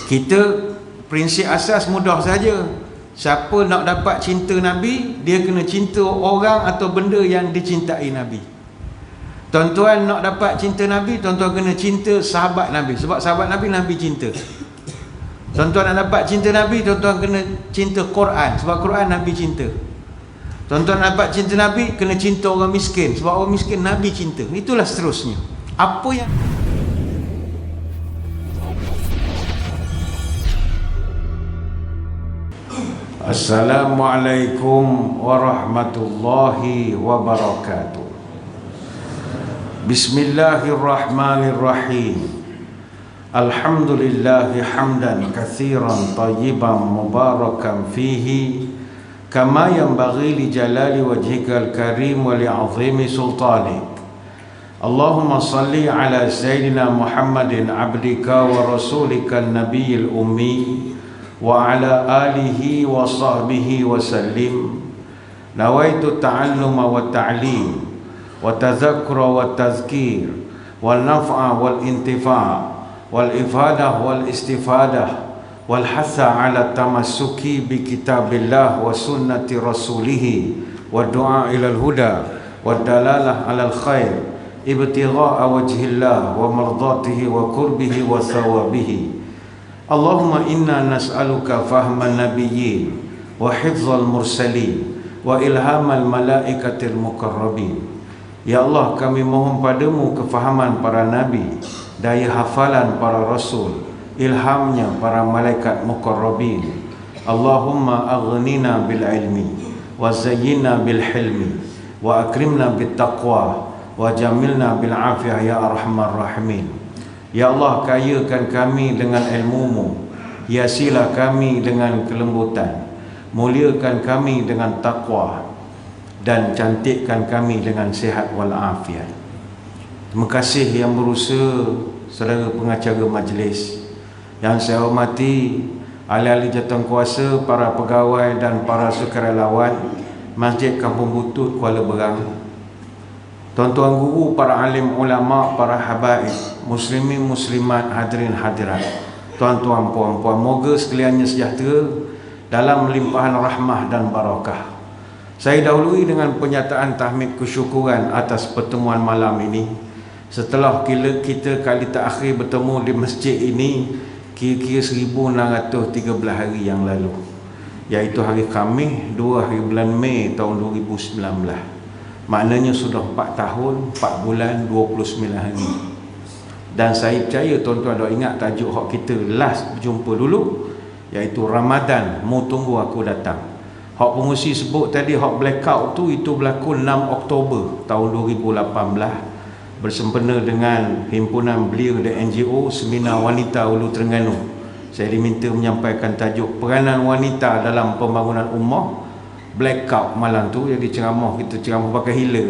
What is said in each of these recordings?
Kita prinsip asas mudah saja. Siapa nak dapat cinta Nabi, dia kena cinta orang atau benda yang dicintai Nabi. Tuan-tuan nak dapat cinta Nabi, tuan-tuan kena cinta sahabat Nabi. Sebab sahabat Nabi, Nabi cinta. Tuan-tuan nak dapat cinta Nabi, tuan-tuan kena cinta Quran. Sebab Quran Nabi cinta. Tuan-tuan nak dapat cinta Nabi, kena cinta orang miskin. Sebab orang miskin Nabi cinta. Itulah seterusnya. Apa yang Assalamualaikum warahmatullahi wabarakatuh. Bismillahirrahmanirrahim. Alhamdulillahi hamdan katsiran tayyiban mubarakan fihi kama yanbaghi li jalali wajhikal karim wa li 'azimi sultanik. Allahumma salli ala sayyidina Muhammadin abdika wa rasulika nabiyil ummi wa ala alihi wa sahbihi wa sallim. Nawaitu ta'alluma wa ta'lim wa tadhakkura wa tadhkir wal naf'a wal intifa' wal ifadah wal istifadah wal hatha ala tamassuki bi kitabillah wa sunnati rasulih wa du'a ilal huda wa dalalah alal khair ibtigha'a wajhillah wa mardatihi wa qurbihi wa thawabihi. Allahumma inna nas'aluka fahman nabiyyin wa hifzal mursalin wa ilhamal malaikatil mukarrabin. Ya Allah, kami mohon padamu kefahaman para nabi, daya hafalan para rasul, ilhamnya para malaikat mukarrabin. Allahumma aghnina bil ilmi wa zayyinna bil hilmi wa akrimna bit taqwa wa jamilna bil afiyah ya arhamar rahimin. Ya Allah, kayakan kami dengan ilmu-Mu, hiasilah kami dengan kelembutan, muliakan kami dengan takwa, dan cantikkan kami dengan sihat wal afiat. Terima kasih yang berusaha, saudara pengacara majlis yang saya hormati, ahli-ahli jawatankuasa, para pegawai dan para sukarelawan Masjid Kampung Butut Kuala Berang, tuan-tuan guru, para alim ulama, para habaib, muslimin muslimat, hadirin hadirat, tuan-tuan puan-puan, moga sekaliannya sejahtera dalam limpahan rahmah dan barakah. Saya dahului dengan penyataan tahmid kesyukuran atas pertemuan malam ini. Setelah kita kali terakhir bertemu di masjid ini kira-kira 1613 hari yang lalu, iaitu hari Khamis 2 hari bulan Mei tahun 2019. Maknanya sudah 4 tahun, 4 bulan, 29 hari. Dan saya percaya tuan-tuan dah ingat tajuk hak kita last berjumpa dulu, iaitu Ramadan mu tunggu aku datang. Hak pengusi sebut tadi, hak blackout tu, itu berlaku 6 Oktober tahun 2018 bersempena dengan himpunan belia dan NGO Seminar Wanita Hulu Terengganu. Saya diminta menyampaikan tajuk peranan wanita dalam pembangunan ummah. Blackout malam tu, jadi ceramah, kita ceramah pakai hila.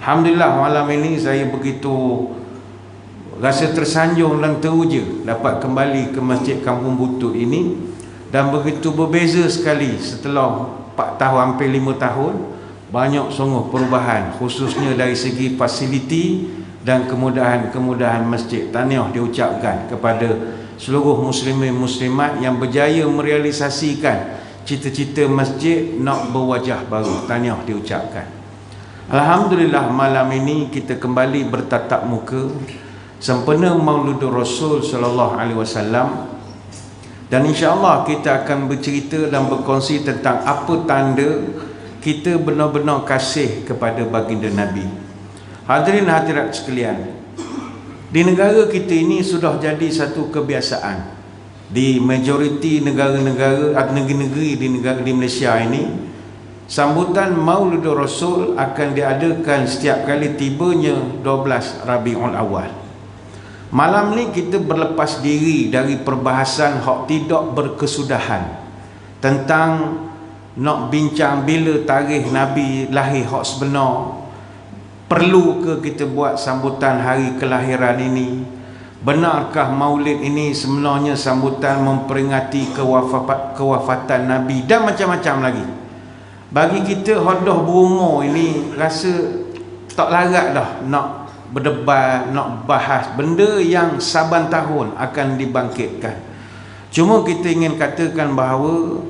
Alhamdulillah, malam ini saya begitu rasa tersanjung dan teruja dapat kembali ke Masjid Kampung Butut ini, dan begitu berbeza sekali setelah 4 tahun, hampir 5 tahun. Banyak sungguh perubahan, khususnya dari segi fasiliti dan kemudahan-kemudahan masjid. Tahniah diucapkan kepada seluruh muslimin muslimat yang berjaya merealisasikan cita-cita masjid nak berwajah baru. Tahniah diucapkan. Alhamdulillah, malam ini kita kembali bertatap muka sempena Mauludur Rasul sallallahu alaihi wasallam, dan insya-Allah kita akan bercerita dan berkongsi tentang apa tanda kita benar-benar kasih kepada baginda Nabi. Hadirin hadirat sekalian, di negara kita ini sudah jadi satu kebiasaan. Di majoriti negara-negara atau negeri-negeri di Malaysia ini, sambutan Mauludur Rasul akan diadakan setiap kali tibanya 12 Rabiul Awal. Malam ni kita berlepas diri dari perbahasan hak tidak berkesudahan tentang nak bincang bila tarikh Nabi lahir hak sebenar. Perlu ke kita buat sambutan hari kelahiran ini? Benarkah maulid ini sebenarnya sambutan memperingati kewafatan Nabi? Dan macam-macam lagi. Bagi kita hodoh berumur ini rasa tak larat dah nak berdebat, nak bahas benda yang saban tahun akan dibangkitkan. Cuma kita ingin katakan bahawa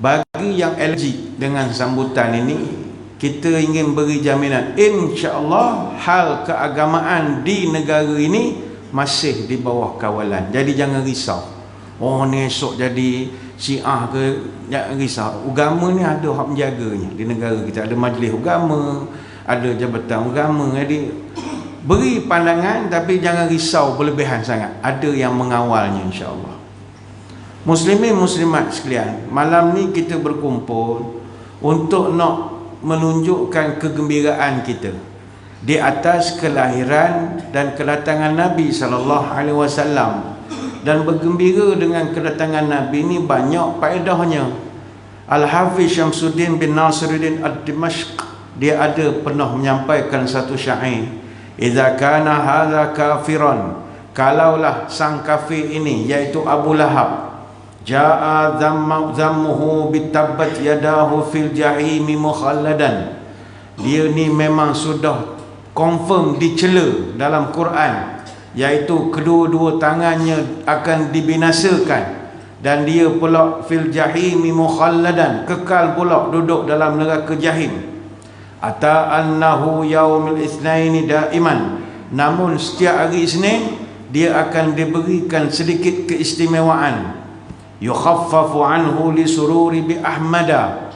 bagi yang allergic dengan sambutan ini, kita ingin beri jaminan insya-Allah hal keagamaan di negara ini masih di bawah kawalan. Jadi jangan risau. Oh ni esok jadi Syiah ke, jangan risau. Agama ni ada hak menjaganya di negara kita. Ada majlis agama, ada jabatan agama. Jadi beri pandangan tapi jangan risau berlebihan sangat. Ada yang mengawalnya insya-Allah. Muslimin muslimat sekalian, malam ni kita berkumpul untuk nak menunjukkan kegembiraan kita di atas kelahiran dan kedatangan Nabi SAW. Dan bergembira dengan kedatangan Nabi ini banyak faedahnya. Al-Hafiz Syamsuddin bin Nasiruddin Ad-Dimashq, dia ada pernah menyampaikan satu syair, idza kana hadza kafiran, kalaulah sang kafir ini iaitu Abu Lahab, jaa zammuhu bitabbat yadahu fil jahimi mukhalladan, dia ni memang sudah confirm dicela dalam Quran, iaitu kedua-dua tangannya akan dibinasakan, dan dia pula fil jahimi mukhalladan, kekal pula duduk dalam neraka jahim. Ata annahu yaumil itsnaini daiman, namun setiap hari Isnin dia akan diberikan sedikit keistimewaan. Yukhaffafu anhu li sururi bi ahmada,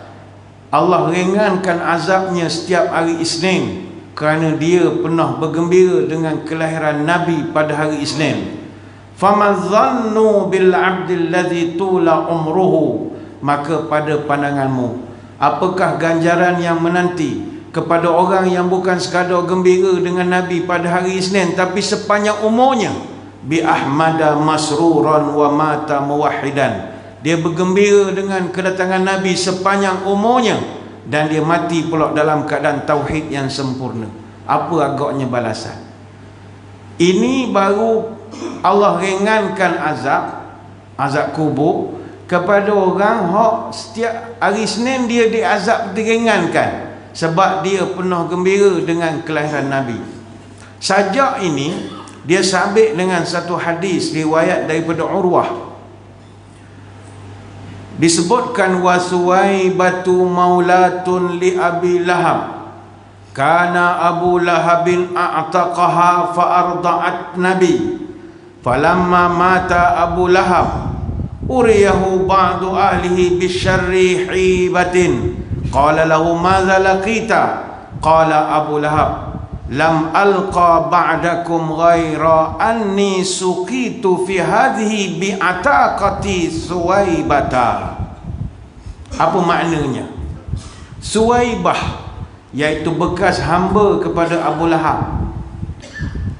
Allah ringankan azabnya setiap hari Isnin kerana dia pernah bergembira dengan kelahiran Nabi pada hari Isnin. Famadzannu bil abdil ladzi tula umruhu, maka pada pandanganmu apakah ganjaran yang menanti kepada orang yang bukan sekadar gembira dengan Nabi pada hari Isnin tapi sepanjang umurnya bi ahmada masruran wa mata muwahhidan, dia bergembira dengan kedatangan Nabi sepanjang umurnya dan dia mati pula dalam keadaan tauhid yang sempurna. Apa agaknya balasan? Ini baru Allah ringankan azab kubur kepada orang hak setiap hari Senin dia diazab diringankan sebab dia pernah gembira dengan kelahiran Nabi. Sajak ini dia sabit dengan satu hadis riwayat daripada Urwah. Disebutkan wasuwaibatu maulatun li Abi Lahab, kana Abu Lahabin a'taqaha fa arda'at Nabi, falamma mata Abu Lahab uriyahu ba'du ahlihi bisyarri hibatin, qala lahu madza laqita, qala Abu Lahab lam alqa ba'dakum ghaira anni suqitu fi hadhihi bi'ataqati suwaibata. Apa maknanya? Suwaibah iaitu bekas hamba kepada Abu Lahab.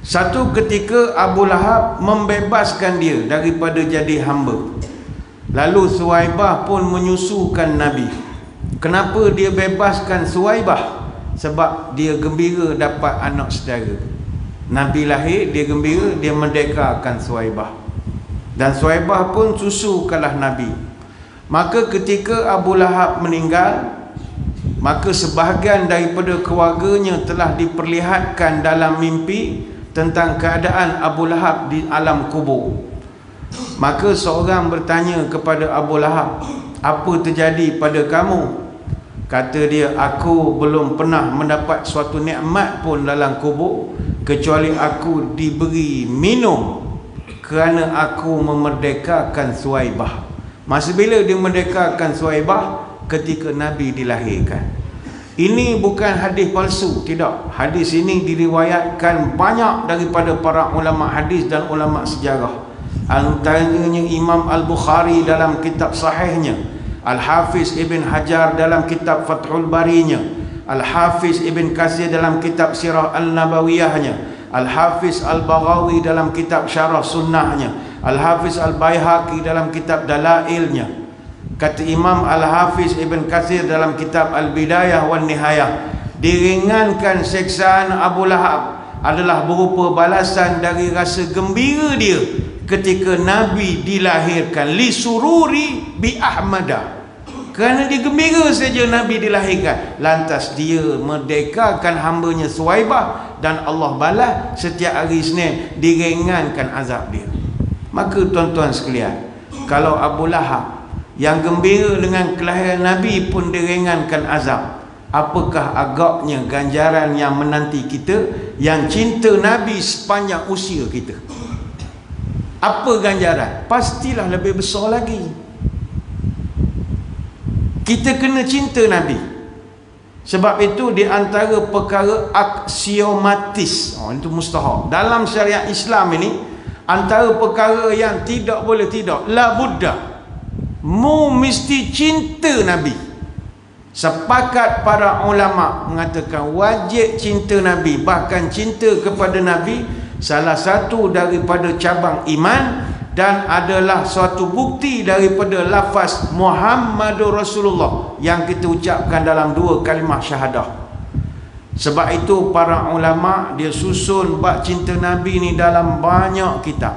Satu ketika Abu Lahab membebaskan dia daripada jadi hamba, lalu Suwaibah pun menyusukan Nabi. Kenapa dia bebaskan Suwaibah? Sebab dia gembira dapat anak saudara. Nabi lahir, dia gembira, dia merdekakan Suwaibah. Dan Suwaibah pun susukanlah Nabi. Maka ketika Abu Lahab meninggal, maka sebahagian daripada keluarganya telah diperlihatkan dalam mimpi tentang keadaan Abu Lahab di alam kubur. Maka seorang bertanya kepada Abu Lahab, apa terjadi pada kamu? Kata dia, aku belum pernah mendapat suatu nikmat pun dalam kubur kecuali aku diberi minum kerana aku memerdekakan Suwaibah. Masa bila dia merdekakan Suwaibah? Ketika Nabi dilahirkan. Ini bukan hadis palsu, tidak. Hadis ini diriwayatkan banyak daripada para ulama hadis dan ulama sejarah. Antaranya Imam Al-Bukhari dalam kitab sahihnya, Al-Hafiz Ibn Hajar dalam kitab Fathul Barinya, Al-Hafiz Ibn Katsir dalam kitab Sirah Al-Nabawiyahnya, Al-Hafiz Al-Baghawi dalam kitab Syarah Sunnahnya, Al-Hafiz Al-Baihaqi dalam kitab Dalailnya. Kata Imam Al-Hafiz Ibn Katsir dalam kitab Al-Bidayah wan Nihayah, diringankan siksaan Abu Lahab adalah berupa balasan dari rasa gembira dia ketika Nabi dilahirkan, li sururi bi ahmada, kerana dia gembira saja Nabi dilahirkan. Lantas dia merdekakan hambanya Suwaibah dan Allah balas setiap hari Isnin, diringankan azab dia. Maka tuan-tuan sekalian, kalau Abu Lahab yang gembira dengan kelahiran Nabi pun diringankan azab, apakah agaknya ganjaran yang menanti kita yang cinta Nabi sepanjang usia kita? Apa ganjaran? Pastilah lebih besar lagi. Kita kena cinta Nabi. Sebab itu di antara perkara aksiomatis, itu mustahab dalam syariat Islam ini, antara perkara yang tidak boleh tidak, la budda, mesti cinta Nabi. Sepakat para ulama mengatakan wajib cinta Nabi, bahkan cinta kepada Nabi salah satu daripada cabang iman dan adalah suatu bukti daripada lafaz Muhammadur Rasulullah yang kita ucapkan dalam dua kalimah syahadah. Sebab itu para ulama dia susun bab cinta Nabi ni dalam banyak kitab.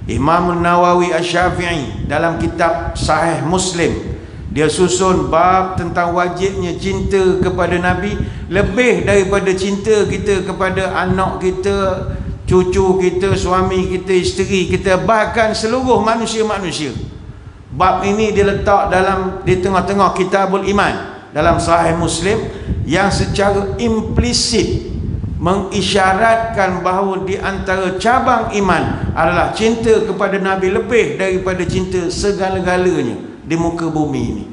Imam Nawawi Asy-Syafi'i dalam kitab Sahih Muslim dia susun bab tentang wajibnya cinta kepada Nabi lebih daripada cinta kita kepada anak kita, cucu kita, suami kita, isteri kita, bahkan seluruh manusia-manusia. Bab ini diletak di tengah-tengah Kitabul Iman dalam Sahih Muslim yang secara implisit mengisyaratkan bahawa di antara cabang iman adalah cinta kepada Nabi lebih daripada cinta segala-galanya di muka bumi ini.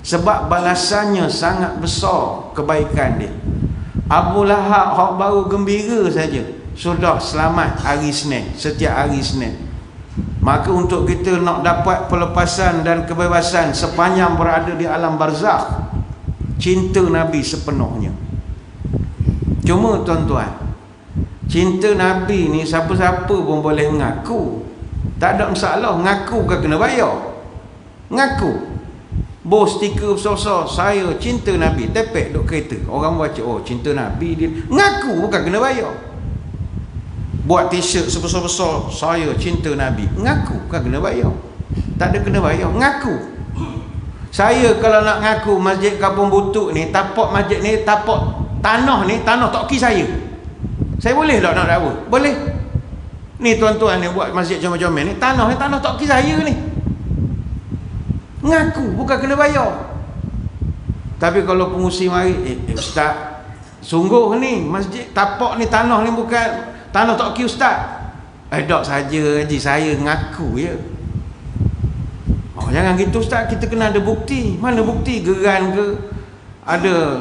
Sebab balasannya sangat besar kebaikan dia. Abu Lahab baru gembira saja sudah selamat hari Isnin, setiap hari Isnin. Maka untuk kita nak dapat pelepasan dan kebebasan sepanjang berada di alam barzakh, cinta Nabi sepenuhnya. Cuma tuan-tuan, cinta Nabi ni siapa-siapa pun boleh mengaku, tak ada masalah. Ngaku bukan kena bayar. Ngaku bos stiker besar-besar, saya cinta Nabi, tepek duk kereta, orang baca, oh cinta Nabi dia. Ngaku bukan kena bayar. Buat t-shirt sebesar-besar, saya cinta Nabi, ngaku bukan kena bayar. Tak ada kena bayar, ngaku. Saya kalau nak ngaku Masjid Kampung Butuk ni, tapak masjid ni, tapak tanah ni, tanah tok ki saya boleh tak nak dakwa? Boleh. Ni tuan-tuan ni buat masjid comel-comel ni, tanah tok ki saya ni. Ngaku bukan kena bayar. Tapi kalau pengusi mari, ustaz, sungguh ni masjid tapak ni, tanah ni bukan tanah tok ki ustaz. Tak saja haji, saya ngaku je. Jangan gitu ustaz, kita kena ada bukti. Mana bukti? Geran ke, ada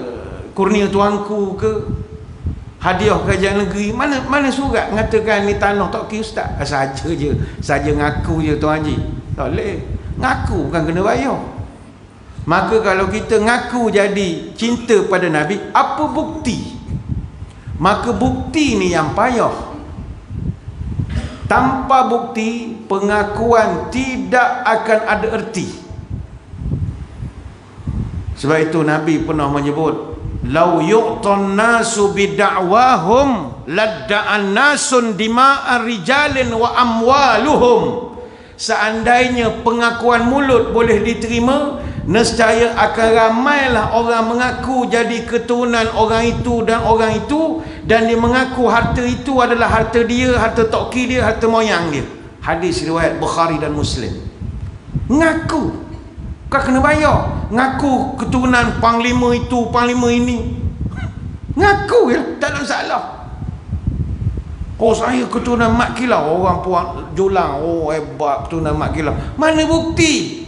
kurnia tuanku ke, hadiah kerajaan negeri, mana surat mengatakan ni tanah tok ki ustaz? Saja ngaku je tuan haji. Tak boleh. Ngaku bukan kena bayar. Maka kalau kita ngaku jadi cinta pada Nabi, apa bukti? Maka bukti ni yang payah. Tanpa bukti, pengakuan tidak akan ada erti. Sebab itu Nabi pernah menyebut, lau yu'tan nasu bida'wahum ladda'an nasun dima'ar rijalin wa amwaluhum. Seandainya pengakuan mulut boleh diterima, nescaya akan ramailah orang mengaku jadi keturunan orang itu dan orang itu, dan dia mengaku harta itu adalah harta dia, harta toki dia, harta moyang dia. Hadis riwayat Bukhari dan Muslim. Ngaku kau kena bayar. Ngaku keturunan panglima itu, panglima ini, ngaku ya, tak ada masalah. Oh saya keturunan Mat Kilau, orang puan Julang, oh hebat keturunan Mat Kilau. Mana bukti?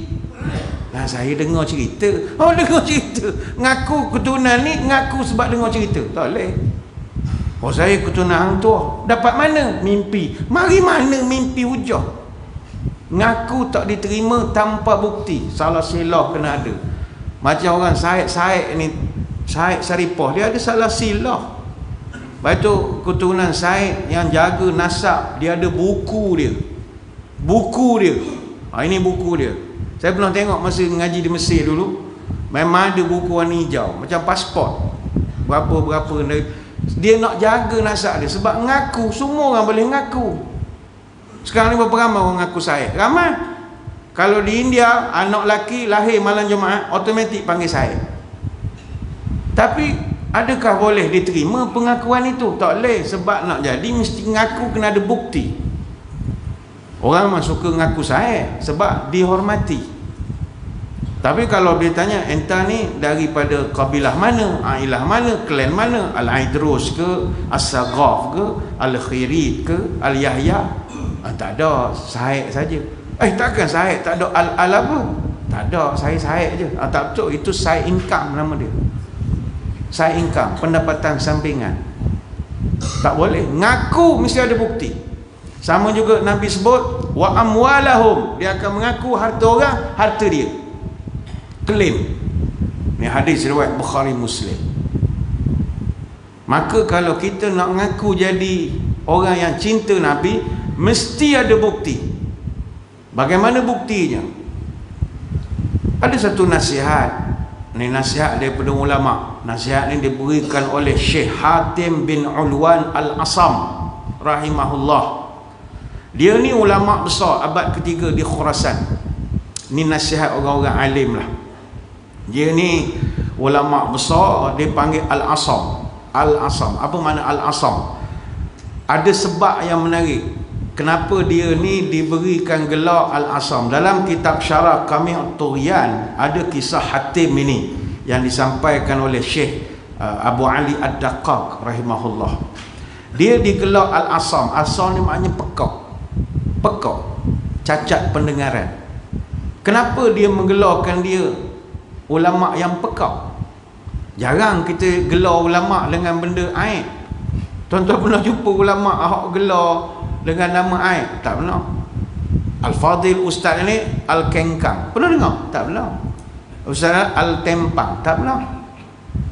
Nah, saya dengar cerita. Oh dengar cerita. Ngaku keturunan ni, ngaku sebab dengar cerita. Tak boleh. Oh saya keturunan hang tua. Dapat mana? Mimpi. Mari mana mimpi hujah? Ngaku tak diterima tanpa bukti. Salah silah kena ada. Macam orang Said ni, Said Saripah, dia ada salah silah. Lepas tu keturunan Said yang jaga nasab, dia ada buku dia. Buku dia. Ini buku dia. Saya pernah tengok masa mengaji di Mesir dulu. Memang ada buku warna hijau, macam pasport. Berapa-berapa. Dia nak jaga nasab dia. Sebab ngaku, semua orang boleh ngaku. Sekarang ni berapa ramai orang ngaku Said? Ramai. Kalau di India, anak lelaki lahir malam Jumaat, automatik panggil Said. Tapi Adakah boleh diterima pengakuan itu? Tak boleh. Sebab nak jadi mesti ngaku, kena ada bukti. Orang memang suka ngaku sahih sebab dihormati. Tapi kalau dia tanya, entah ni daripada kabilah mana, ailah mana, klan mana, Al-Aidrus ke, As-Saghaf ke, Al-Khirid ke, Al-Yahya, tak ada, sahih saja. Takkan sahih tak ada al apa? Tak ada, sahih je. Tak betul, itu side income nama dia. Side income, pendapatan sampingan. Tak boleh. Ngaku mesti ada bukti. Sama juga Nabi sebut, wa amwalahum, dia akan mengaku harta orang, harta dia. Klaim. Ni hadis riwayat Bukhari Muslim. Maka kalau kita nak mengaku jadi orang yang cinta Nabi, mesti ada bukti. Bagaimana buktinya? Ada satu nasihat. Ni nasihat daripada ulama. Nasihat ni diberikan oleh Syekh Hatim bin Ulwan Al-Asam rahimahullah. Dia ni ulama besar abad ketiga di Khurasan. Ni nasihat orang-orang alim lah. Dia ni ulama besar, dia panggil Al-Asam. Al-Asam. Apa makna Al-Asam? Ada sebab yang menarik kenapa dia ni diberikan gelar Al-Asam. Dalam kitab Syarah Qami' Tughyan ada kisah Hatim ini yang disampaikan oleh Syekh Abu Ali Ad-Daqqaq rahimahullah. Dia digelar Al-Asam. Asam ni maknanya pekak. Pekak, cacat pendengaran. Kenapa dia menggelarkan dia ulama yang pekak? Jarang kita gelar ulama dengan benda aib. Tuan-tuan pernah jumpa ulama ahok gelar dengan nama aib? Tak pernah. Al-Fadil Ustaz ni Al-Kengkang, pernah dengar? Tak pernah. Ustaz Al-Tempang, tak pernah.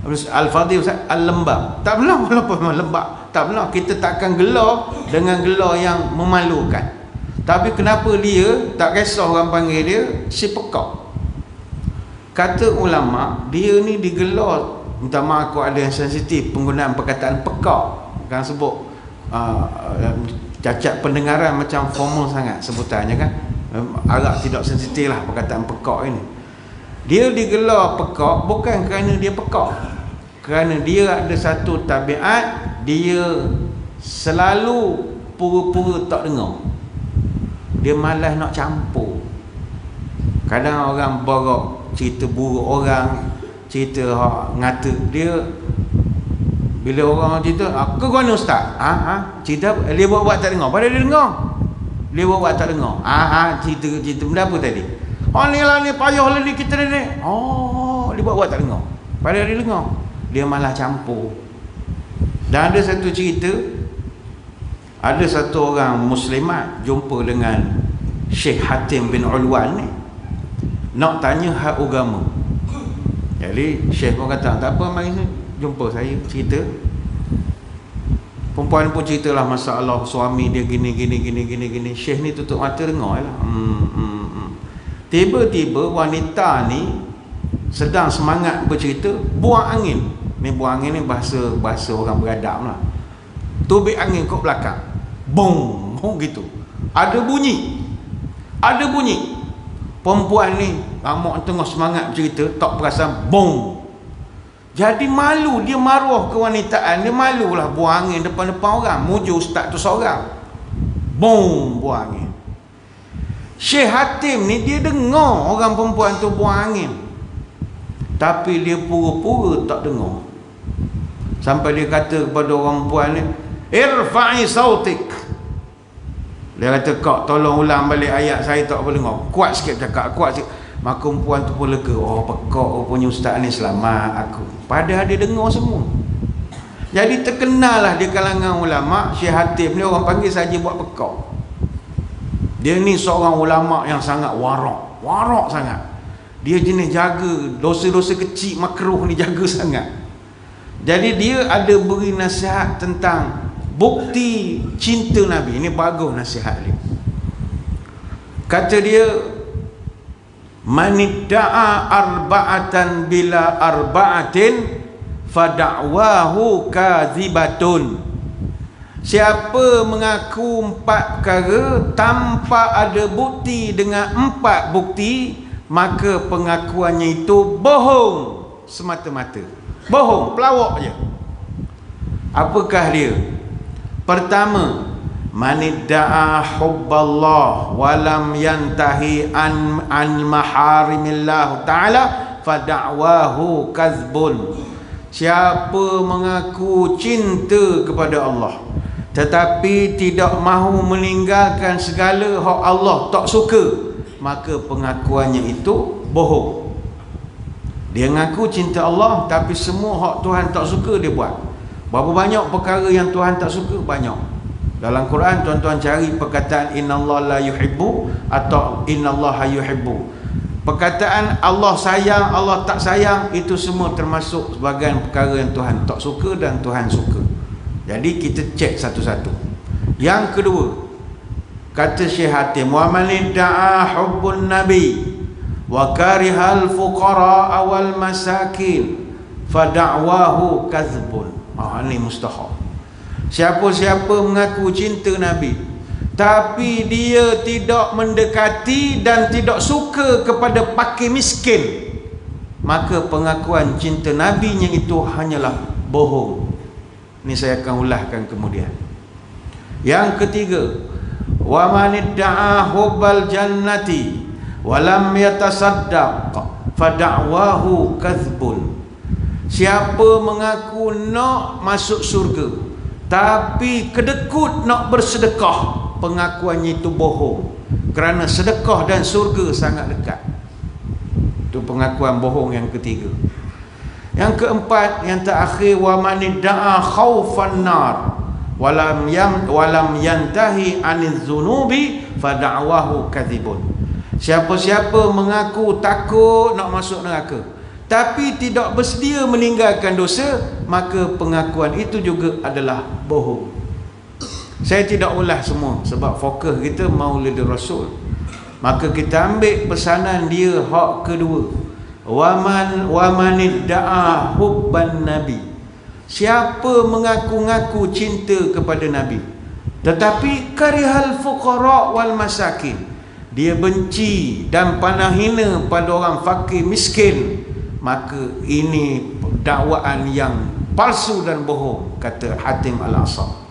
Al-Fadil Ustaz Al-Lembab, tak pernah. Walaupun lembab, tak pernah. Kita takkan gelar dengan gelar yang memalukan. Tapi kenapa dia tak kisah orang panggil dia si pekak? Kata ulama, dia ni digelar, minta maaf aku ada yang sensitif penggunaan perkataan pekak, kan sebut cacat pendengaran macam formal sangat sebutannya kan. Agak tidak sensitif lah perkataan pekak ini. Dia digelar pekak bukan kerana dia pekak, kerana dia ada satu tabiat, dia selalu pura-pura tak dengar. Dia malas nak campur. Kadang orang borok cerita buruk orang, cerita ngata dia, bila orang cerita, ke mana ustaz? Cerita dia buat tak dengar. Padahal dia dengar. Dia buat tak dengar. Cerita benda apa tadi? Ni lah ni, payah lah ni kita ni. Dia buat tak dengar. Padahal dia dengar. Dia malah campur. Dan ada satu cerita, ada satu orang muslimat jumpa dengan Syekh Hatim bin Ulwan ni, nak tanya hak agama. Jadi Syekh pun kata, tak apa, mari jumpa saya, cerita. Perempuan pun ceritalah masalah suami dia gini. Syekh ni tutup mata dengar lah. Tiba-tiba wanita ni sedang semangat bercerita, buang angin. Ni buang angin ni bahasa orang beradab lah. Tubik angin kat belakang, bong gitu. Ada bunyi. Perempuan ni amak tengah semangat bercerita, tak perasan bong. Jadi malu, dia maruah kewanitaan, dia malulah buang angin depan-depan orang, muju ustaz tu seorang. Bong, buang angin. Syekh Hatim ni dia dengar orang perempuan tu buang angin, tapi dia pura-pura tak dengar. Sampai dia kata kepada orang perempuan ni, irfa'i sautik. Dia kata, kak tolong ulang balik ayat, saya tak boleh dengar. Kuat sikit cakap, kuat sikit. Maka perempuan tu pun lega. Pekak rupanya ustaz ni selamat aku. Padahal dia dengar semua. Jadi terkenal lah di kalangan ulama, Syekh Hatim ni orang panggil saja buat pekak. Dia ni seorang ulama yang sangat warak sangat. Dia jenis jaga dosa-dosa kecil makruh ni, jaga sangat. Jadi dia ada beri nasihat tentang bukti cinta Nabi. Ini bagus nasihat dia. Kata dia, manidda'a arba'atan bila arba'atin fada'wahu kadhibatun. Siapa mengaku 4 perkara tanpa ada bukti dengan 4 bukti, maka pengakuannya itu bohong semata-mata. Bohong, pelawak je. Apakah dia? Pertama, manidda'a hubballah walam yantahi an maharimillah ta'ala fada'wahu kazbun. Siapa mengaku cinta kepada Allah tetapi tidak mahu meninggalkan segala hak Allah tak suka, maka pengakuannya itu bohong. Dia mengaku cinta Allah tapi semua hak Tuhan tak suka dia buat. Berapa banyak perkara yang Tuhan tak suka? Banyak. Dalam Quran tuan-tuan cari perkataan innallaha la yuhibbu atau innallaha yuhibbu. Perkataan Allah sayang, Allah tak sayang, itu semua termasuk sebahagian perkara yang Tuhan tak suka dan Tuhan suka. Jadi kita cek satu-satu. Yang kedua, kata Syekh Hatim, wa man idda'a hubbun nabi wa karihal fuqara wal masakin fada'wahu kazbun. Ini mustahab. Siapa-siapa mengaku cinta Nabi tapi dia tidak mendekati dan tidak suka kepada fakir miskin, maka pengakuan cinta Nabi-nya itu hanyalah bohong. Ini saya akan ulahkan kemudian. Yang ketiga, wa man idda'a hubbal jannati walam yatasaddaq fada'wahu kazbun. Siapa mengaku nak masuk surga tapi kedekut nak bersedekah, pengakuannya itu bohong, kerana sedekah dan surga sangat dekat. Itu pengakuan bohong yang ketiga. Yang keempat, yang terakhir, wa man idda'a khaufan nar walam yantahi anil zunubi fada'wahu kadzibun. Siapa-siapa mengaku takut nak masuk neraka tapi tidak bersedia meninggalkan dosa, maka pengakuan itu juga adalah bohong. Saya tidak ulah semua sebab fokus kita Maulid Rasul. Maka kita ambil pesanan dia hak kedua, wa man idda'a hubban nabi. Siapa mengaku-ngaku cinta kepada Nabi tetapi karihal fuqara wal masakin, dia benci dan pandang hina pada orang fakir miskin, maka ini dakwaan yang palsu dan bohong, kata Hatim Al-Asam.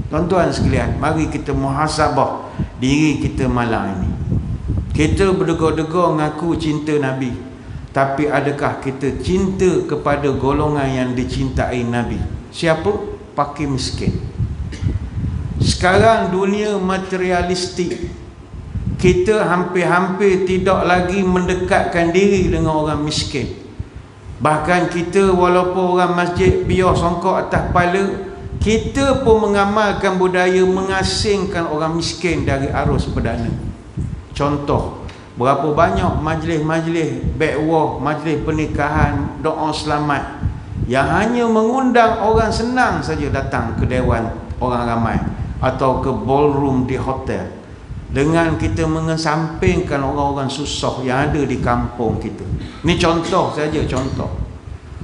Tuan-tuan sekalian, mari kita muhasabah diri kita malam ini. Kita berdegor-degor mengaku cinta Nabi, tapi adakah kita cinta kepada golongan yang dicintai Nabi? Siapa? Fakir miskin. Sekarang dunia materialistik, kita hampir-hampir tidak lagi mendekatkan diri dengan orang miskin. Bahkan kita walaupun orang masjid biar songkok atas kepala, kita pun mengamalkan budaya mengasingkan orang miskin dari arus perdana. Contoh, berapa banyak majlis-majlis bakwah, majlis pernikahan, doa selamat yang hanya mengundang orang senang saja datang ke dewan orang ramai atau ke ballroom di hotel, dengan kita mengesampingkan orang-orang susah yang ada di kampung kita. Ini contoh saja, contoh.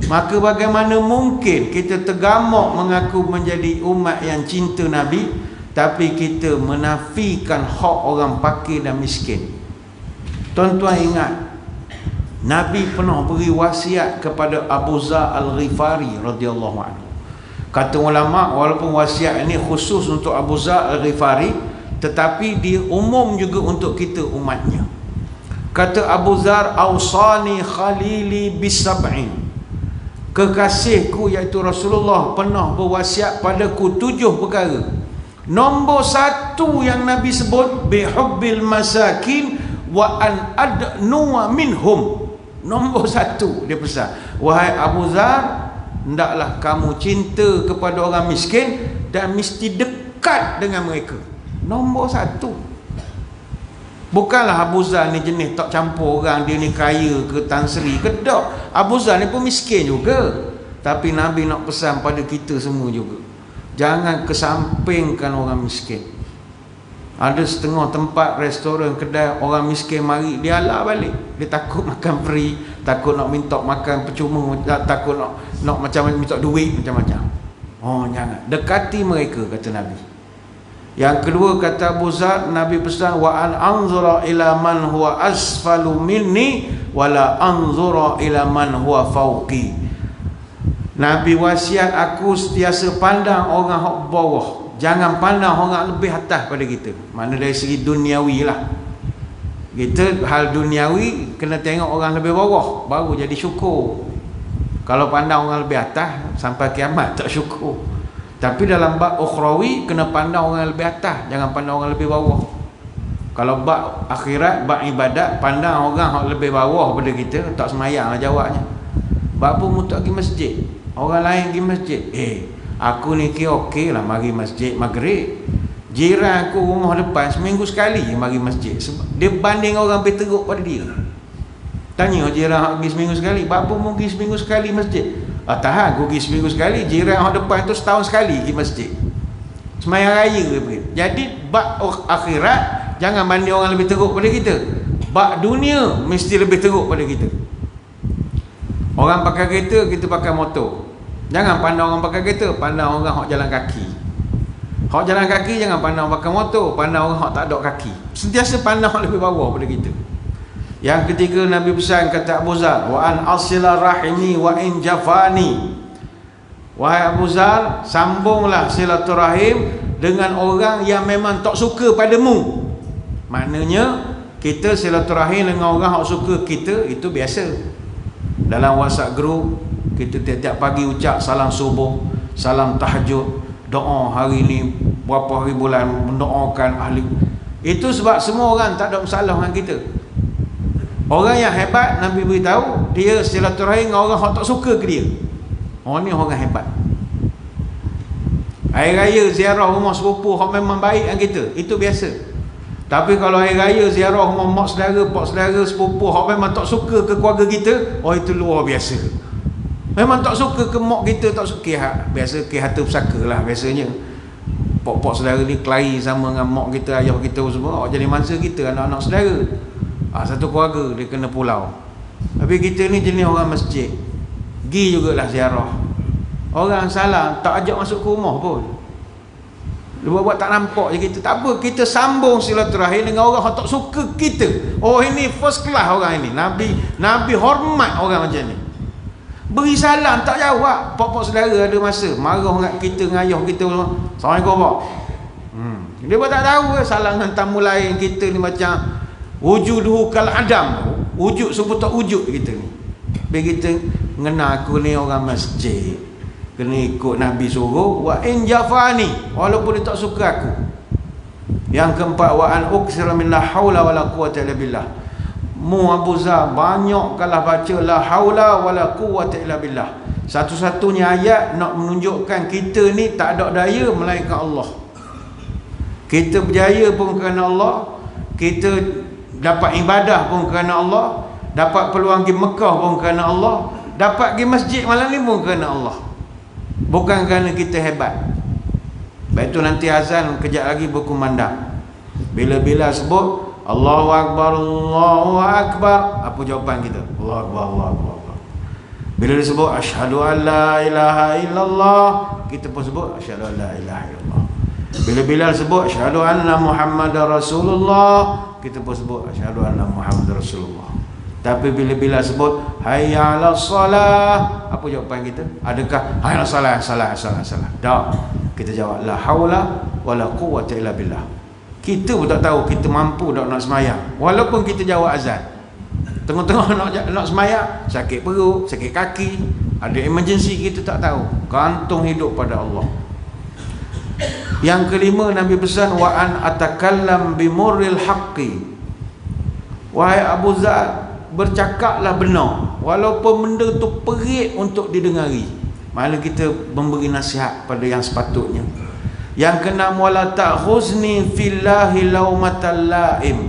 Maka bagaimana mungkin kita tergamak mengaku menjadi umat yang cinta Nabi tapi kita menafikan hak orang fakir dan miskin? Tuan-tuan ingat, Nabi pernah beri wasiat kepada Abu Zar Al-Ghifari radhiyallahu anhu. Kata ulama, walaupun wasiat ini khusus untuk Abu Zar Al-Ghifari, tetapi dia umum juga untuk kita umatnya. Kata Abu Zar, awsani khalili bisab'in, kekasihku iaitu Rasulullah pernah berwasiat padaku 7 perkara. Nombor 1 yang Nabi sebut, bihubbil masakin wa an adnuwa minhum. Nombor 1 dia pesan, wahai Abu Zar, hendaklah kamu cinta kepada orang miskin dan mesti dekat dengan mereka. Nombor 1. Bukanlah Abu Zar ni jenis tak campur orang, dia ni kaya ke Tan Sri ke, tak. Abu Zar ni pun miskin juga. Tapi Nabi nak pesan pada kita semua juga, jangan kesampingkan orang miskin. Ada setengah tempat restoran, kedai, orang miskin mari dia alah balik. Dia takut makan free, takut nak minta makan percuma, takut nak macam minta duit macam-macam. Oh, jangan dekati mereka, kata Nabi. Yang kedua, kata Abu Zar, Nabi pesan, wa an anzura ila man huwa asfalu minni wala anzura ila man huwa fauqi. Nabi wasiat aku sentiasa pandang orang hak bawah, jangan pandang orang lebih atas pada kita. Mana dari segi duniawi lah, kita hal duniawi kena tengok orang lebih bawah baru jadi syukur. Kalau pandang orang lebih atas sampai kiamat tak syukur. Tapi dalam bab ukhrawi kena pandang orang lebih atas, jangan pandang orang lebih bawah. Kalau bab akhirat, bab ibadat, pandang orang yang lebih bawah pada kita, tak semayang lah jawabnya. Bab apa mu tak pergi masjid? Orang lain pergi masjid. Aku ni kira okey lah mari masjid maghrib. Jiran aku rumah depan seminggu sekali mari masjid. Sebab dia banding orang lebih teruk pada dia. Tanya jiran pergi seminggu sekali, bab apa mu pergi seminggu sekali masjid? Tahan aku pergi seminggu sekali, jiran orang depan tu setahun sekali pergi masjid. Semayang raya dia pergi. Jadi bab akhirat jangan banding orang lebih teruk pada kita. Bab dunia mesti lebih teruk pada kita. Orang pakai kereta, kita pakai motor. Jangan pandang orang pakai kereta, pandang orang hak jalan kaki. Hak jalan kaki jangan pandang pakai motor, pandang orang hak tak ada kaki. Sentiasa pandang lebih bawah pada kita. Yang ketiga Nabi pesan kata Abu Zar, wa an asila rahimi wa in jafani. Wahai Abu Zar, sambunglah silaturahim dengan orang yang memang tak suka padamu. Maknanya kita silaturahim dengan orang yang suka kita, itu biasa. Dalam WhatsApp group kita tiap-tiap pagi ucap salam subuh, salam tahajud, doa hari ni berapa hari bulan mendoakan ahli. Itu sebab semua orang tak ada masalah dengan kita. Orang yang hebat Nabi beritahu dia silaturahim dengan orang yang tak suka ke dia. Orang ni orang hebat. Hari raya ziarah rumah sepupu yang memang baik dengan kita, itu biasa. Tapi kalau hari raya ziarah rumah mak saudara, pak saudara, sepupu hak memang tak suka ke keluarga kita, itu luar biasa. Memang tak suka ke mak kita, tak suka biasa ke harta pusaka lah biasanya. Pak saudara ni kelahi sama dengan mak kita, ayah kita semua, jadi mangsa kita, anak-anak saudara. Satu keluarga dia kena pulau. Tapi kita ni jenis orang masjid, pergi jugalah ziarah. Orang salah tak ajak masuk ke rumah pun, buat tak nampak je kita. Tak apa, kita sambung silaturahim dengan orang yang tak suka kita. Ini first class orang ini. Nabi hormat orang macam ni. Beri salam tak jawab. Pak saudara ada masa marah dengan kita, dengan ayah kita, Assalamualaikum pak. Dia pun tak tahu salam dengan tamu lain. Kita ni macam wujuduhu kal adam, wujud sebut tak wujud kita ni. Biar kita mengenal aku ni orang masjid, kena ikut Nabi suruh, wa in jafani, walaupun dia tak suka aku. Yang keempat, wa an uksira min la haula wala quwwata illa billah. Mu Abu Zar banyak kalah baca la haula wala quwwata illa billah. Satu-satunya ayat nak menunjukkan kita ni tak ada daya melainkan Allah. Kita berjaya pun kerana Allah, kita dapat ibadah pun kerana Allah, dapat peluang pergi Mekah pun kerana Allah, dapat pergi masjid malam ni pun kerana Allah. Bukan kerana kita hebat. Baik tu nanti azan kejap lagi berkumandang. Bila-bila sebut Allahu Akbar, Allahu Akbar, apa jawapan kita? Allahu Akbar, Allahu Akbar. Bila disebut asyhadu an la ilaha illallah, kita pun sebut asyhadu an la ilaha illallah. Bila-bila sebut asyhadu anna Muhammadar Rasulullah, kita pun sebut asyhadu anna Muhammadar Rasulullah. Tapi bila-bila sebut hayya 'alas salah, apa jawapan kita? Adakah hayya 'alas salah, salah? Tak. Kita jawab la haula wala quwwata illa billah. Kita pun tak tahu kita mampu tak nak semayang, walaupun kita jawab azan. Tengah-tengah nak semayang, sakit perut, sakit kaki, ada emergency, kita tak tahu. Gantung hidup pada Allah. Yang kelima Nabi pesan wa an atakallam bimurril haqqi. Wahai Abu Zar, bercakaplah benar walaupun benda tu perit untuk didengari. Mana kita memberi nasihat pada yang sepatutnya. Yang keenam, wala ta'khuzni fillahi laumatal laim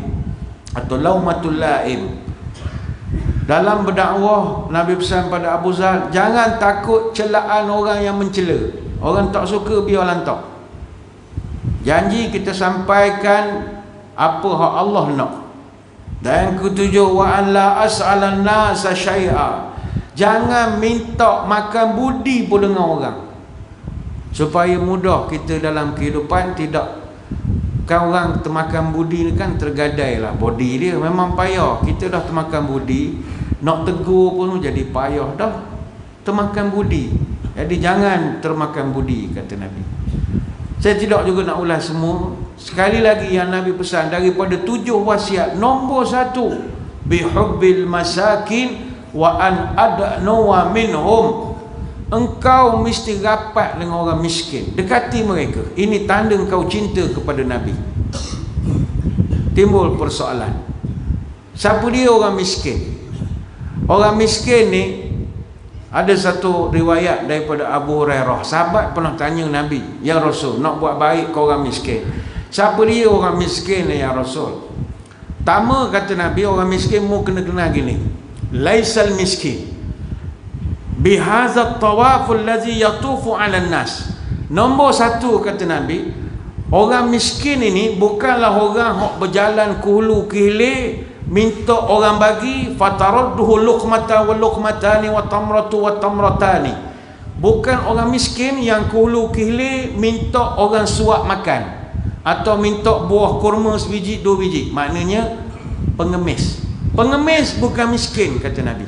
atau laumatul laim. Dalam berdakwah Nabi pesan pada Abu Zar, jangan takut celaan orang yang mencela. Orang tak suka biar lantak. Janji kita sampaikan apa hak Allah nak. Dan ketujuh, wa an la as'alan nasa syai'a. Jangan minta makan budi pun dengan orang, supaya mudah kita dalam kehidupan. Tidak, kan orang termakan budi ni kan tergadai lah body dia, memang payah. Kita dah termakan budi, nak tegur pun jadi payah dah. Termakan budi, Jadi jangan termakan budi, kata Nabi. Saya tidak juga nak ulas semua. Sekali lagi yang Nabi pesan, daripada 7 wasiat, nombor 1, bihubbil masakin wa an adnuwa minhum. Engkau mesti rapat dengan orang miskin, dekati mereka. Ini tanda engkau cinta kepada Nabi. Timbul persoalan, siapa dia orang miskin? Orang miskin ni, ada satu riwayat daripada Abu Hurairah. Sahabat pernah tanya Nabi, ya Rasul, nak buat baik ke orang miskin, siapa dia orang miskin ni ya Rasul? Pertama kata Nabi, orang miskin mu kena kenal gini, laisal miskin bihazat tawaful ladzi yatufu 'alan nas. Nombor 1 kata Nabi, orang miskin ini bukanlah orang hok berjalan ke hulu ke hilir minta orang bagi, fataradduhu luqmatan wa luqmatani wa tamratu wa tamratani. Bukan orang miskin yang ke hulu ke hilir minta orang suap makan, atau minta buah kurma sebiji 2 biji. Maknanya pengemis. Pengemis bukan miskin, kata Nabi.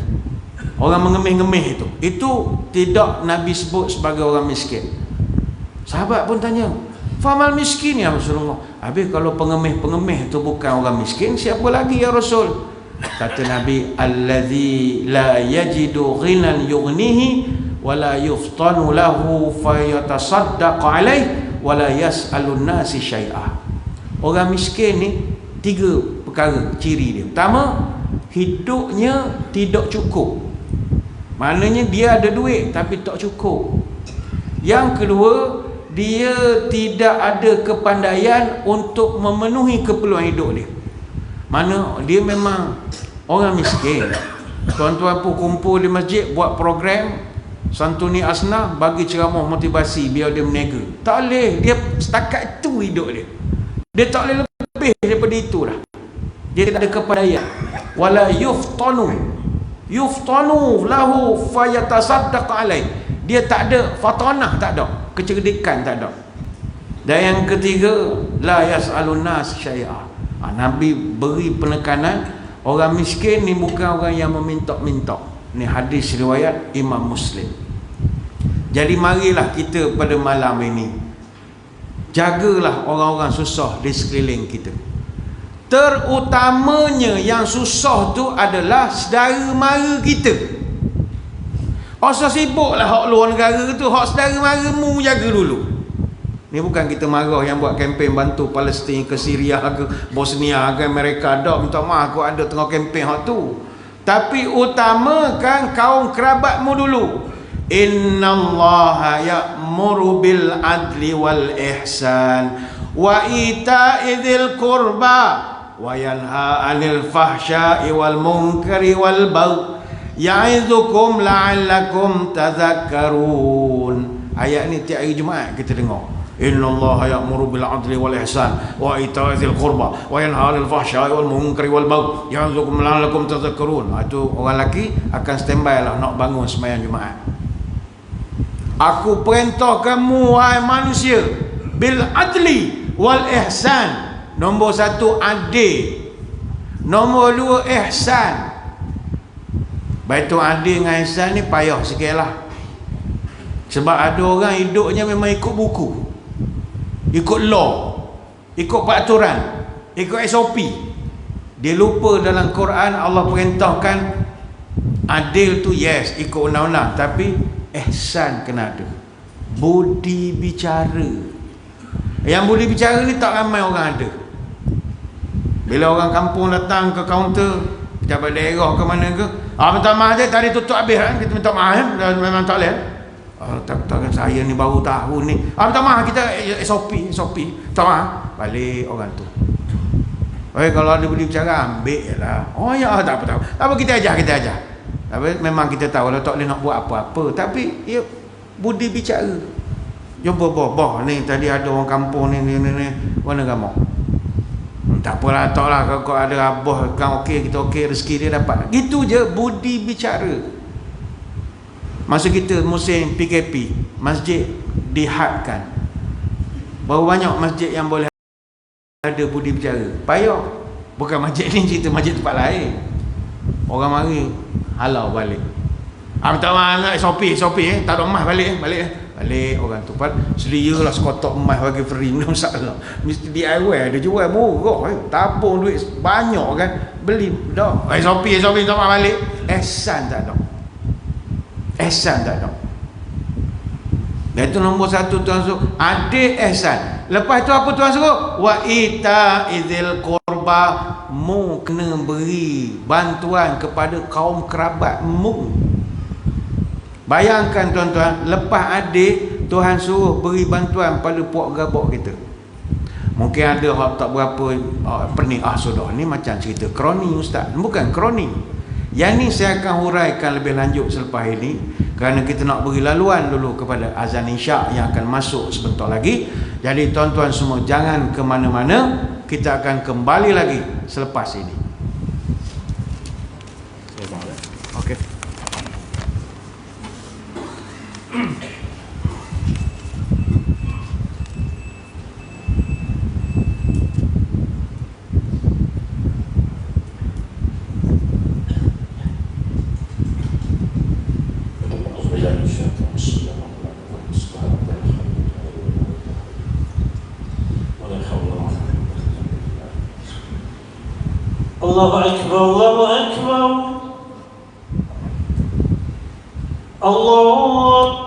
Orang mengemis-ngemis itu tidak Nabi sebut sebagai orang miskin. Sahabat pun tanya, famal miskin ya Rasulullah? Habis kalau pengemis-pengemis itu bukan orang miskin, siapa lagi ya Rasul? Kata Nabi, allazi la yajidu ghinan yughnihi wa la yuftanu lahu fayatasaddaq alaih wa la yas'alun nasi syai'ah. Orang miskin ni 3 perkara ciri dia. Pertama, hidupnya tidak cukup. Maknanya dia ada duit tapi tak cukup. Yang kedua, dia tidak ada kepandaian untuk memenuhi keperluan hidup dia. Mana dia memang orang miskin. Tuan-tuan pun kumpul di masjid, buat program santuni asnah, bagi ceramah motivasi biar dia berniaga. Tak boleh, dia setakat itu hidup dia. Dia tak boleh lebih daripada itulah. Dia tak ada kepandaian. Wala yuftanu lahu fayatasaddaq alaih. Dia tak ada fatanah, tak ada kecerdikan, tak ada. Dan yang ketiga, la yas'alun nas syai'ah. Nabi beri penekanan, orang miskin ni bukan orang yang meminta-minta. Ni hadis riwayat Imam Muslim. Jadi marilah kita pada malam ini jagalah orang-orang susah di sekeliling kita. Terutamanya yang susah tu adalah saudara mara kita. Asal sibuklah hak luar negara tu, hak saudara maramu jaga dulu. Ni bukan kita marah yang buat kempen bantu Palestin ke Syria ke Bosnia ke Amerika, dak minta maaf aku ada tengah kempen hak tu. Tapi utamakan kaum kerabatmu dulu. Innallaha ya'muru bil adli wal ihsan wa ita'i dzil qurba wa yanha 'anil fahsya'i wal munkari wal baghi ya'izukum la'allakum tadhakkarun. Ayat ni tiap hari Jumaat kita dengar. Innallaha ya'muru bil 'adli wal ihsan wa ita'i dzil qurba wa yanha 'anil fahsya'i wal munkari wal baghi ya'izukum la'allakum tadhakkarun. Itu orang lelaki akan standby lah nak bangun sembahyang Jumaat. Aku perintah kamu wahai manusia bil adli wal ihsan. Nombor 1 adil, nombor 2 ihsan. Baitul adil dengan ihsan ni payah sikitlah. Sebab ada orang hidupnya memang ikut buku, ikut law, ikut peraturan, ikut SOP. Dia lupa dalam Quran Allah perintahkan adil tu yes, ikut undang-undang, tapi ihsan kena ada. Budi bicara. Yang budi bicara ni tak ramai orang ada. Bila orang kampung datang ke kaunter pejabat daerah ke mana ke, minta maaf je tadi tutup habis kan, kita minta maaf memang tak boleh. Tak kan saya ni baru tahu ni. Minta maaf, kita SOP minta maaf. Balik orang tu. Kalau ada budi bicara ambil lah. Oh ya, tak apa kita ajar. Tapi memang kita tahu lah tak boleh nak buat apa-apa, tapi ya budi bicara. Jumpa boh ni tadi ada orang kampung ni mana kamu? Tak apalah, taklah kalau ada abah kan okey, kita okey, rezeki dia dapat. Gitu je budi bicara. Masa kita musim PKP, masjid dihadkan. Berapa banyak masjid yang boleh ada budi bicara? Payah. Bukan masjid ni, cerita masjid tempat lain. Orang mari halau balik. Minta maaf SOP tak ada emas balik orang tu pun sedia lah sekotak emas bagi free, no masalah. Mesti DIY dia jual murah, tabung duit banyak kan, beli dah SOP minta maaf balik. Ihsan tak ada. Dan itu nombor satu Tuhan suruh ada ihsan. Lepas tu apa Tuhan suruh? Wa ita izil qurba, mu kena beri bantuan kepada kaum kerabatmu. Bayangkan tuan-tuan, lepas adik Tuhan suruh beri bantuan pada puak gabak kita. Mungkin ada orang tak berapa pening, sudah ni macam cerita kroni ustaz. Bukan kroni. Yang ni saya akan huraikan lebih lanjut selepas ini, kerana kita nak beri laluan dulu kepada azan isyak yang akan masuk sebentar lagi. Jadi tuan-tuan semua jangan ke mana-mana, kita akan kembali lagi selepas ini. Okey. Allahu Akbar, Allahu Akbar, Allah.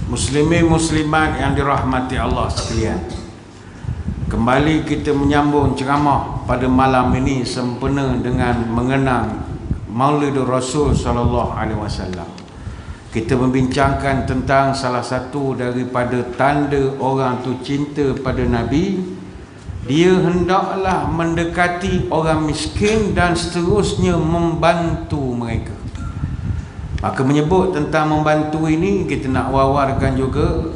Muslimin muslimat yang dirahmati Allah sekalian, kembali kita menyambung ceramah pada malam ini sempena dengan mengenang Maulid Rasul sallallahu alaihi wasallam. Kita membincangkan tentang salah satu daripada tanda orang tu cinta pada Nabi. Dia hendaklah mendekati orang miskin dan seterusnya membantu mereka. Maka menyebut tentang membantu ini, kita nak wawarkan juga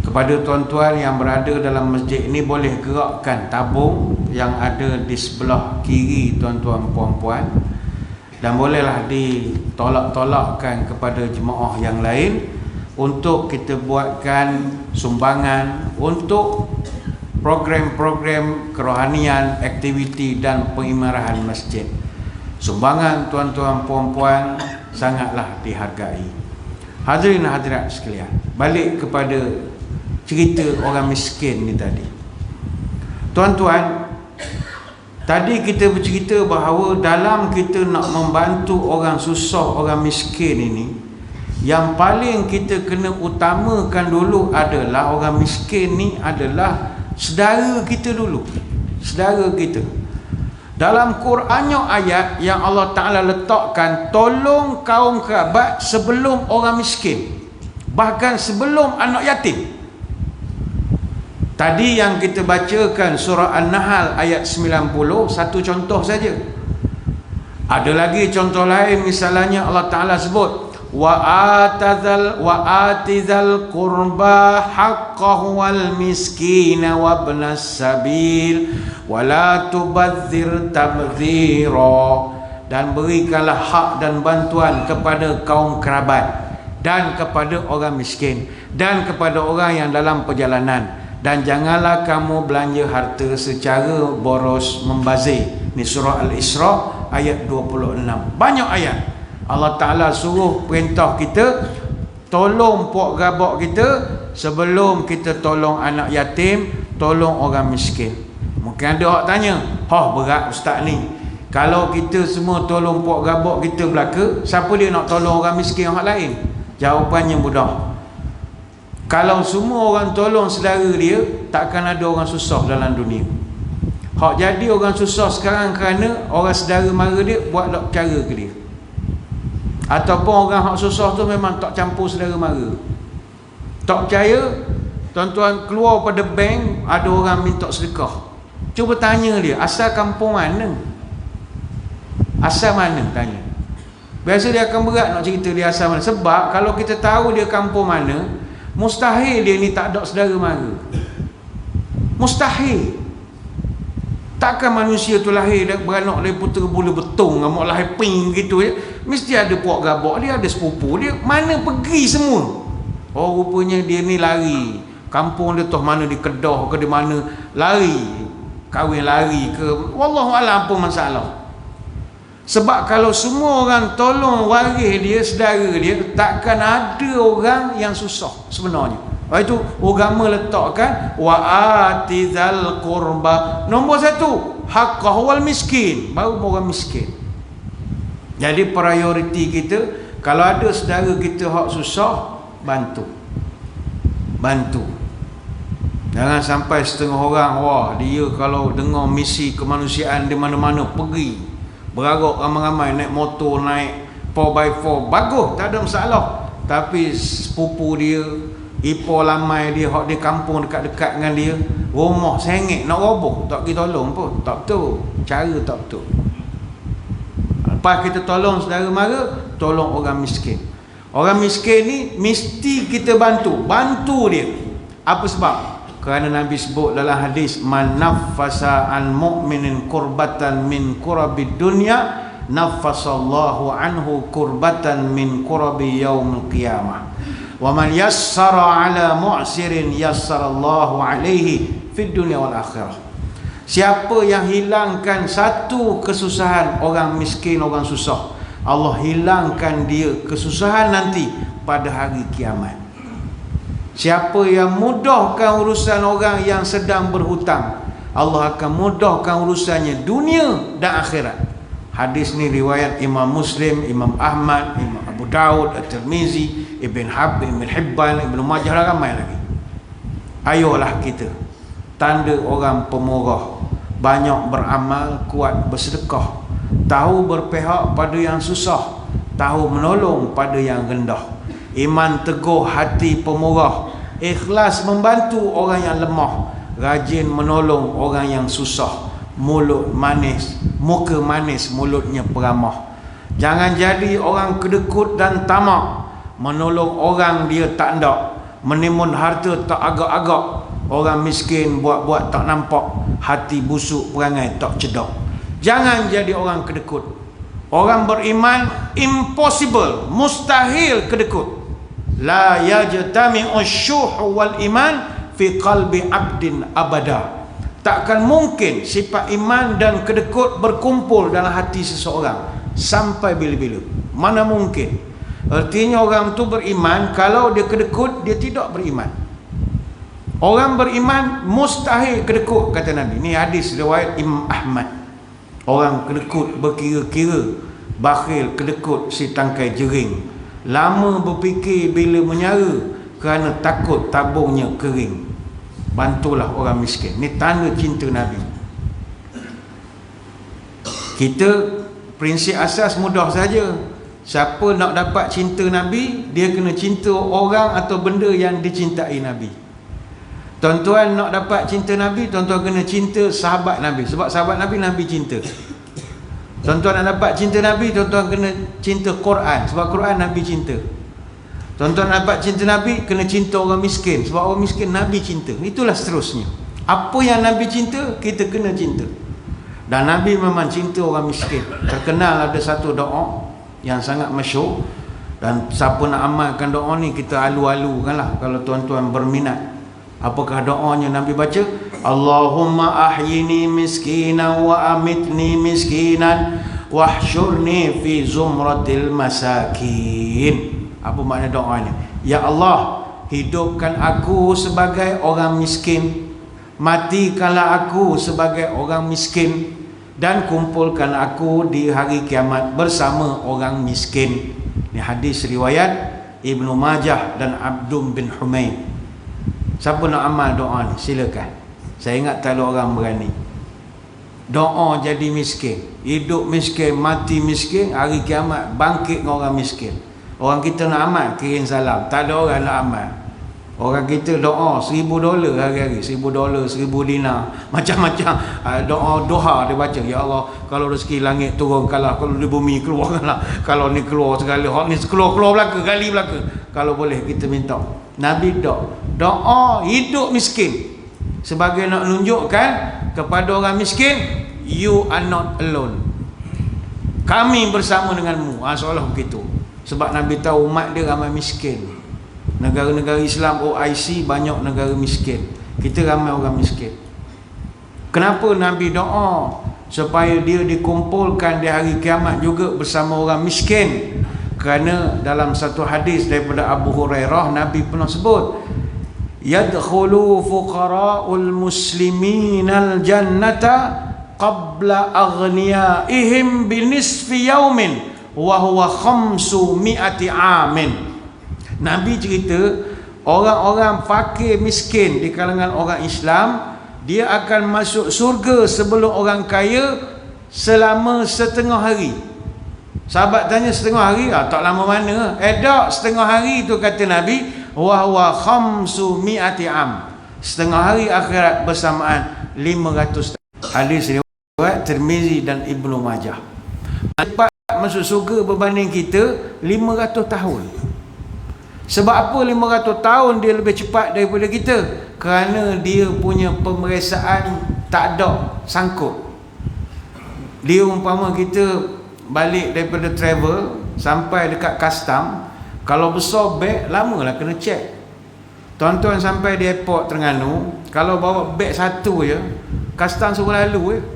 kepada tuan-tuan yang berada dalam masjid ini, boleh gerakkan tabung yang ada di sebelah kiri tuan-tuan puan-puan, dan bolehlah ditolak-tolakkan kepada jemaah yang lain untuk kita buatkan sumbangan untuk program-program kerohanian, aktiviti dan pengimarahan masjid. Sumbangan tuan-tuan puan-puan sangatlah dihargai. Hadirin hadirat sekalian, balik kepada cerita orang miskin ni tadi. Tuan-tuan, tadi kita bercerita bahawa dalam kita nak membantu orang susah, orang miskin ini, yang paling kita kena utamakan dulu adalah orang miskin ni adalah saudara kita dulu. Saudara kita. Dalam Qurannya ayat yang Allah Ta'ala letakkan, tolong kaum kerabat sebelum orang miskin, bahkan sebelum anak yatim. Tadi yang kita bacakan surah An-Nahl ayat 90, satu contoh saja. Ada lagi contoh lain, misalnya Allah Ta'ala sebut wa atizal qurba haqqahu wal miskina wa ibnas sabil wa la tubadzir tabdzira, dan berikanlah hak dan bantuan kepada kaum kerabat dan kepada orang miskin dan kepada orang yang dalam perjalanan, dan janganlah kamu belanja harta secara boros membazir. Ni surah Al-Isra ayat 26. Banyak ayat Allah Ta'ala suruh perintah kita tolong pok gabak kita sebelum kita tolong anak yatim, tolong orang miskin. Mungkin ada orang tanya, berat ustaz ni, kalau kita semua tolong pok gabak kita belaka, siapa dia nak tolong orang miskin orang lain? Jawapannya mudah. Kalau semua orang tolong saudara dia, takkan ada orang susah dalam dunia. Hak jadi orang susah sekarang kerana orang saudara mara dia buat tak percaya ke dia, ataupun orang hak susah tu memang tak campur saudara mara. Tak percaya, tuan-tuan keluar pada bank, ada orang minta sedekah, cuba tanya dia, asal kampung mana? Asal mana? Tanya. Biasa dia akan berat nak cerita dia asal mana. Sebab kalau kita tahu dia kampung mana, mustahil dia ni tak ada saudara mara. Mustahil. Takkan manusia tu lahir beranak dari putera bulu betung, amak lahir ping gitu ya. Mesti ada puak gabak dia, ada sepupu dia. Mana pergi semua? Oh, rupanya dia ni lari. Kampung dia toh mana, di Kedah ke di mana, lari. Kahwin lari ke, wallahualam apa masalah. Sebab kalau semua orang tolong waris dia, saudara dia, takkan ada orang yang susah sebenarnya. Itu agama letakkan wa atizal qurba. Nombor satu, haqqahu wal miskin, baru orang miskin. Jadi prioriti kita, kalau ada saudara kita hak susah, bantu. Jangan sampai setengah orang, wah dia kalau dengar misi kemanusiaan di mana-mana pergi, beragak ramai-ramai, naik motor, naik 4x4, bagus, tak ada masalah. Tapi sepupu dia, ipo lamai dia, hak di kampung dekat-dekat dengan dia, rumah sengit nak roboh, tak kita tolong pun, tak betul, cara tak betul. Lepas kita tolong saudara mara, tolong orang miskin. Orang miskin ni mesti kita bantu dia. Apa sebab? Kerana Nabi sebut dalam hadis, man naffasa an mu'minin kurbatan min kurabid dunya, naffasallahu anhu kurbatan min kurabi yaumil qiyamah. Wa man yassara ala mu'sirin yassarallahu alaihi fid dunya wal akhirah. Siapa yang hilangkan satu kesusahan orang miskin, orang susah, Allah hilangkan dia kesusahan nanti pada hari kiamat. Siapa yang mudahkan urusan orang yang sedang berhutang, Allah akan mudahkan urusannya dunia dan akhirat. Hadis ni riwayat Imam Muslim, Imam Ahmad, Imam Abu Daud, At-Tirmizi, Ibn Hibban, Ibn Majah, ramai lagi. Ayolah kita, tanda orang pemurah, banyak beramal, kuat bersedekah, tahu berpihak pada yang susah, tahu menolong pada yang rendah. Iman teguh, hati pemurah, ikhlas membantu orang yang lemah, rajin menolong orang yang susah, mulut manis, muka manis, mulutnya peramah. Jangan jadi orang kedekut dan tamak, menolong orang dia tak nak, menimun harta tak agak-agak, orang miskin buat-buat tak nampak, hati busuk, perangai tak cedok. Jangan jadi orang kedekut. Orang beriman impossible, mustahil kedekut. La yajtami'u syuh wal iman fi qalbi abdin abada. Takkan mungkin sifat iman dan kedekut berkumpul dalam hati seseorang sampai bila-bila. Mana mungkin? Artinya orang tu beriman, kalau dia kedekut, dia tidak beriman. Orang beriman mustahil kedekut, kata Nabi. Ni hadis riwayat Imam Ahmad. Orang kedekut berkira-kira, bakhil kedekut si tangkai jering, lama berfikir bila menyara kerana takut tabungnya kering. Bantulah orang miskin. Ni tanda cinta Nabi. Kita prinsip asas mudah saja. Siapa nak dapat cinta Nabi, dia kena cinta orang atau benda yang dicintai Nabi. Tuan-tuan nak dapat cinta Nabi, tuan-tuan kena cinta sahabat Nabi. Sebab sahabat Nabi, Nabi cinta. Tuan-tuan nak dapat cinta Nabi, tuan-tuan kena cinta Quran. Sebab Quran Nabi cinta. Tuan-tuan nak dapat cinta Nabi, kena cinta orang miskin. Sebab orang miskin Nabi cinta. Itulah seterusnya. Apa yang Nabi cinta, kita kena cinta. Dan Nabi memang cinta orang miskin. Terkenal ada satu doa yang sangat masyhur. Dan siapa nak amalkan doa ni, kita alu-alukan lah kalau tuan-tuan berminat. Apakah doanya Nabi baca? Allahumma ahyini miskinan wa amitni miskinan wahsyurni fi zumratil masakin. Apa makna doanya? Ya Allah, hidupkan aku sebagai orang miskin, matikanlah aku sebagai orang miskin, dan kumpulkan aku di hari kiamat bersama orang miskin. Ini hadis riwayat Ibnu Majah dan Abdum bin Humaid. Siapa nak amal doa ni, silakan. Saya ingat tak ada orang berani. Doa jadi miskin, hidup miskin, mati miskin, hari kiamat bangkit dengan orang miskin. Orang kita nak amal, kirim salam. Tak ada orang nak amal. Orang kita doa $1,000 hari-hari, $1,000, 1,000 dinar, macam-macam doa doha dia baca. Ya Allah, kalau rezeki langit turunkanlah, kalau di bumi keluarkanlah, kalau ni keluar segala, hak ni keluar belaka, gali belaka. Kalau boleh kita minta. Nabi doa hidup miskin sebagai nak menunjukkan kepada orang miskin, you are not alone, kami bersama denganmu. Seolah begitu. Sebab Nabi tahu umat dia ramai miskin. Negara-negara Islam OIC banyak negara miskin. Kita ramai orang miskin. Kenapa Nabi doa? Supaya dia dikumpulkan di hari kiamat juga bersama orang miskin. Kerana dalam satu hadis daripada Abu Hurairah, Nabi pernah sebut, yadkhulu fuqara'ul musliminal jannata qabla aghniyaihim binisfi yaumin wa huwa 500 amin. Nabi cerita orang-orang fakir miskin di kalangan orang Islam, dia akan masuk surga sebelum orang kaya selama setengah hari. Sahabat tanya, setengah hari? Tak lama mana? Tak, setengah hari tu kata Nabi, wa huwa 500 am. Setengah hari akhirat bersamaan 500 tahun. Hadis riwayat Tirmizi dan Ibnu Majah. Cepat masuk surga berbanding kita 500 tahun. Sebab apa 500 tahun dia lebih cepat daripada kita? Kerana dia punya pemeriksaan tak ada sangkut. Dia umpama kita balik daripada travel sampai dekat custom, kalau besar beg, lamalah kena check. Tuan-tuan sampai di airport Terengganu, kalau bawa beg satu je, custom suruh lalu je.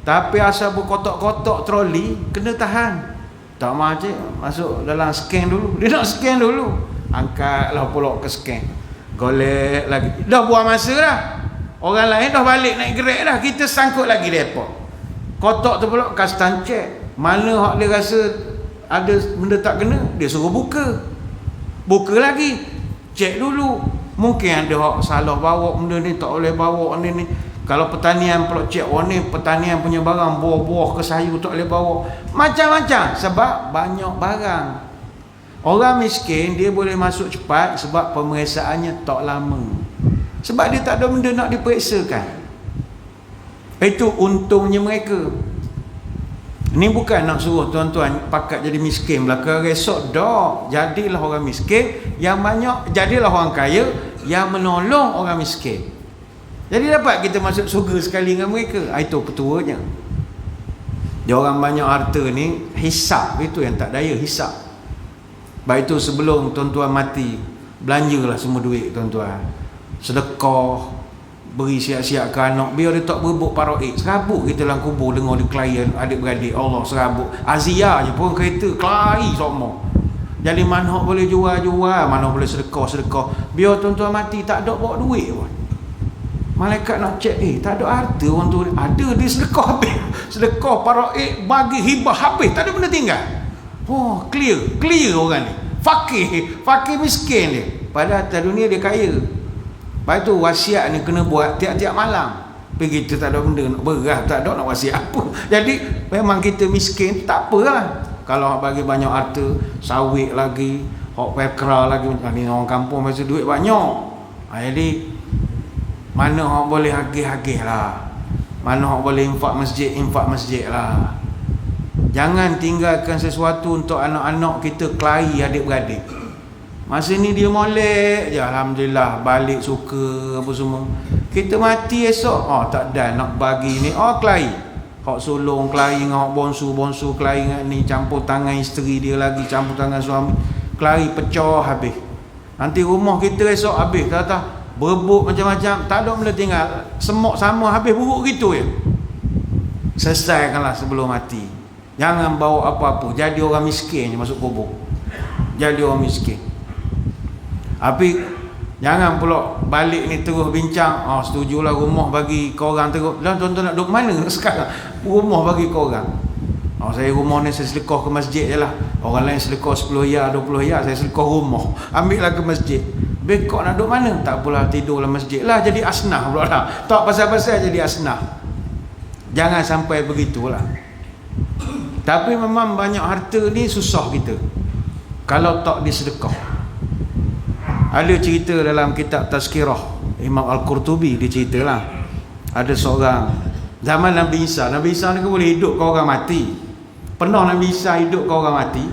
Tapi asal berkotak-kotak troli, kena tahan. Tak mahu cik, masuk dalam scan dulu. Dia nak scan dulu, angkatlah pulak ke scan, golek lagi, dah buang masa dah. Orang lain dah balik naik Grab dah, kita sangkut lagi di airport. Kotak tu pulak custom check. Mana hak dia rasa ada benda tak kena, dia suruh buka lagi, cek dulu. Mungkin ada hak salah bawa benda ni, tak boleh bawa benda ni. Kalau pertanian pula cek, ni pertanian punya barang, buah-buah ke sayur tak boleh bawa, macam-macam. Sebab banyak barang. Orang miskin dia boleh masuk cepat sebab pemeriksaannya tak lama. Sebab dia tak ada benda nak diperiksakan. Itu untungnya mereka. Ini bukan nak suruh tuan-tuan pakat jadi miskin belaka resort, dah. Jadilah orang miskin yang banyak, jadilah orang kaya yang menolong orang miskin. Jadi dapat kita masuk surga sekali dengan mereka. Itu ketuanya. Dia orang banyak harta ni, hisap itu yang tak daya, hisap. Baik itu sebelum tuan-tuan mati, belanjalah semua duit tuan-tuan. Sedekah, beri siap-siap ke anak, biar dia tak berebut paraik. Serabut kita dalam kubur dengar di klien adik-beradik, Allah serabut. Azia je pun kereta kelari semua. Jadi mana boleh jual-jual, mana boleh sedekah. Biar tuan-tuan mati tak ada bawa duit pun. Malaikat nak cek, tak ada harta orang tu. Ada, dia sedekah habis. Sedekah paraik, bagi hibah habis, tak ada benda tinggal. Oh, clear orang ni. Fakir miskin dia. Padahal atas dunia dia kaya. Lepas tu wasiat ni kena buat tiap-tiap malam. Tapi kita tak ada benda nak beras, tak ada nak wasiat apa. Jadi memang kita miskin, tak apalah. Kalau bagi banyak harta, sawit lagi, hok pekra lagi, ni orang kampung masa duit banyak. Jadi mana orang boleh agih-agih lah, mana orang boleh infak masjid lah. Jangan tinggalkan sesuatu untuk anak-anak kita kelahi adik-beradik. Masa ni dia molek je, alhamdulillah, balik suka apa semua. Kita mati esok, tak ada nak bagi ni, kelahi. Hak sulung kelahi dengan hak bonsu kelahi dengan ni, campur tangan isteri dia lagi, campur tangan suami, kelahi pecah habis. Nanti rumah kita esok habis, kata berebut macam-macam, tak ada benda tinggal, semok sama habis, buruk gitu ya. Selesaikanlah sebelum mati. Jangan bawa apa-apa, jadi orang miskin je masuk kubur. Jadi orang miskin. Tapi jangan pula balik ni terus bincang, setujulah rumah bagi korang terus. Lah tuan-tuan nak duduk mana sekarang? Rumah bagi korang. Saya rumah ni saya sedekah ke masjid je lah. Orang lain sedekah 10 ya, 20 ya, saya sedekah rumah, ambil lah ke masjid. Bekok nak duduk mana? Tak apalah, tidurlah masjid lah, jadi asnah pula lah. Tak pasal-pasal jadi asnah. Jangan sampai begitulah. Tapi memang banyak harta ni susah kita kalau tak disedekah. Ada cerita dalam kitab Tazkirah Imam Al-Qurtubi, dia ceritalah. Ada seorang zaman Nabi Isa ni kan boleh hidup ke orang mati. Pernah Nabi Isa hidup ke orang mati.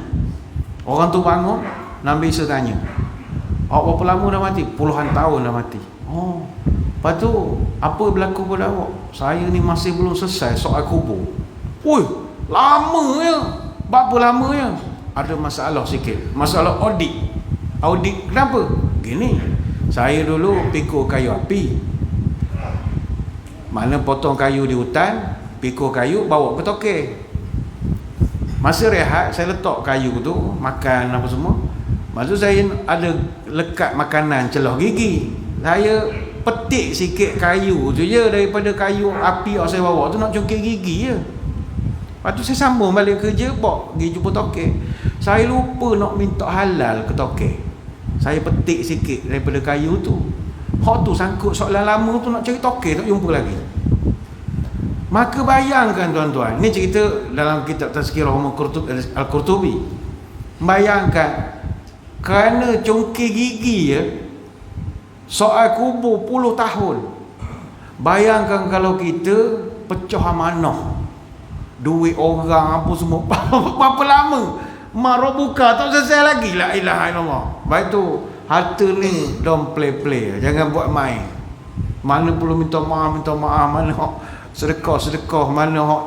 Orang tu bangun, Nabi Isa tanya, awak berapa lama dah mati? Puluhan tahun dah mati. Lepas tu apa berlaku pada awak? Saya ni masih belum selesai soal kubur. Lama ya. Berapa lama ya? Ada masalah sikit, masalah audit. Kenapa? Gini, saya dulu pikul kayu api. Mana potong kayu di hutan, pikul kayu bawa ke toke. Masa rehat saya letak kayu tu, makan apa semua. Maksud saya ada lekat makanan celah gigi. Saya petik sikit kayu tu je daripada kayu api yang saya bawa tu, nak cungkil gigi je. Lepas tu saya sambung balik kerja, bawa pergi jumpa toke. Saya lupa nak minta halal ke toke. Saya petik sikit daripada kayu tu. Hak tu sangkut soalan lama tu, nak cari toke tak jumpa lagi. Maka bayangkan tuan-tuan, ni cerita dalam kitab Tazkirah Al-Qurtubi. Bayangkan, kerana cungkil gigi ya, soal kubur puluh tahun. Bayangkan kalau kita pecah amanah, duit orang apa semua, berapa lama? Marah buka tak selesai lagi. La ilaha illallah. Baik tu, harta ni don't play. Jangan buat main. Mana perlu minta maaf, mana hak sedekah, mana hak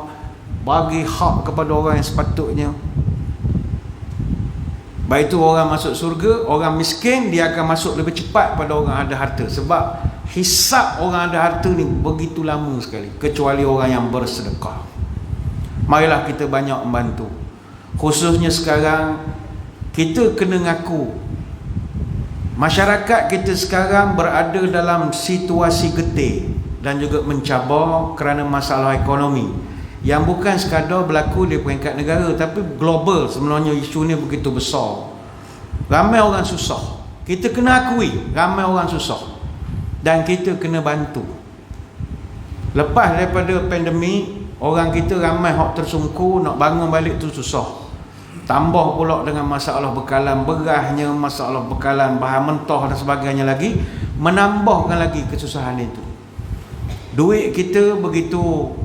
bagi hak kepada orang yang sepatutnya. Baik tu orang masuk surga, orang miskin dia akan masuk lebih cepat pada orang ada harta. Sebab hisab orang ada harta ni begitu lama sekali, kecuali orang yang bersedekah. Marilah kita banyak membantu. Khususnya sekarang kita kena ngaku masyarakat kita sekarang berada dalam situasi getih dan juga mencabar kerana masalah ekonomi yang bukan sekadar berlaku di peringkat negara, tapi global. Sebenarnya isu ni begitu besar. Ramai orang susah. Kita kena akui ramai orang susah dan kita kena bantu. Lepas daripada pandemik, orang kita ramai hak tersungkur, nak bangun balik tu susah. Tambah pula dengan masalah bekalan berasnya, masalah bekalan bahan mentah dan sebagainya lagi, menambahkan lagi kesusahan itu. Duit kita begitu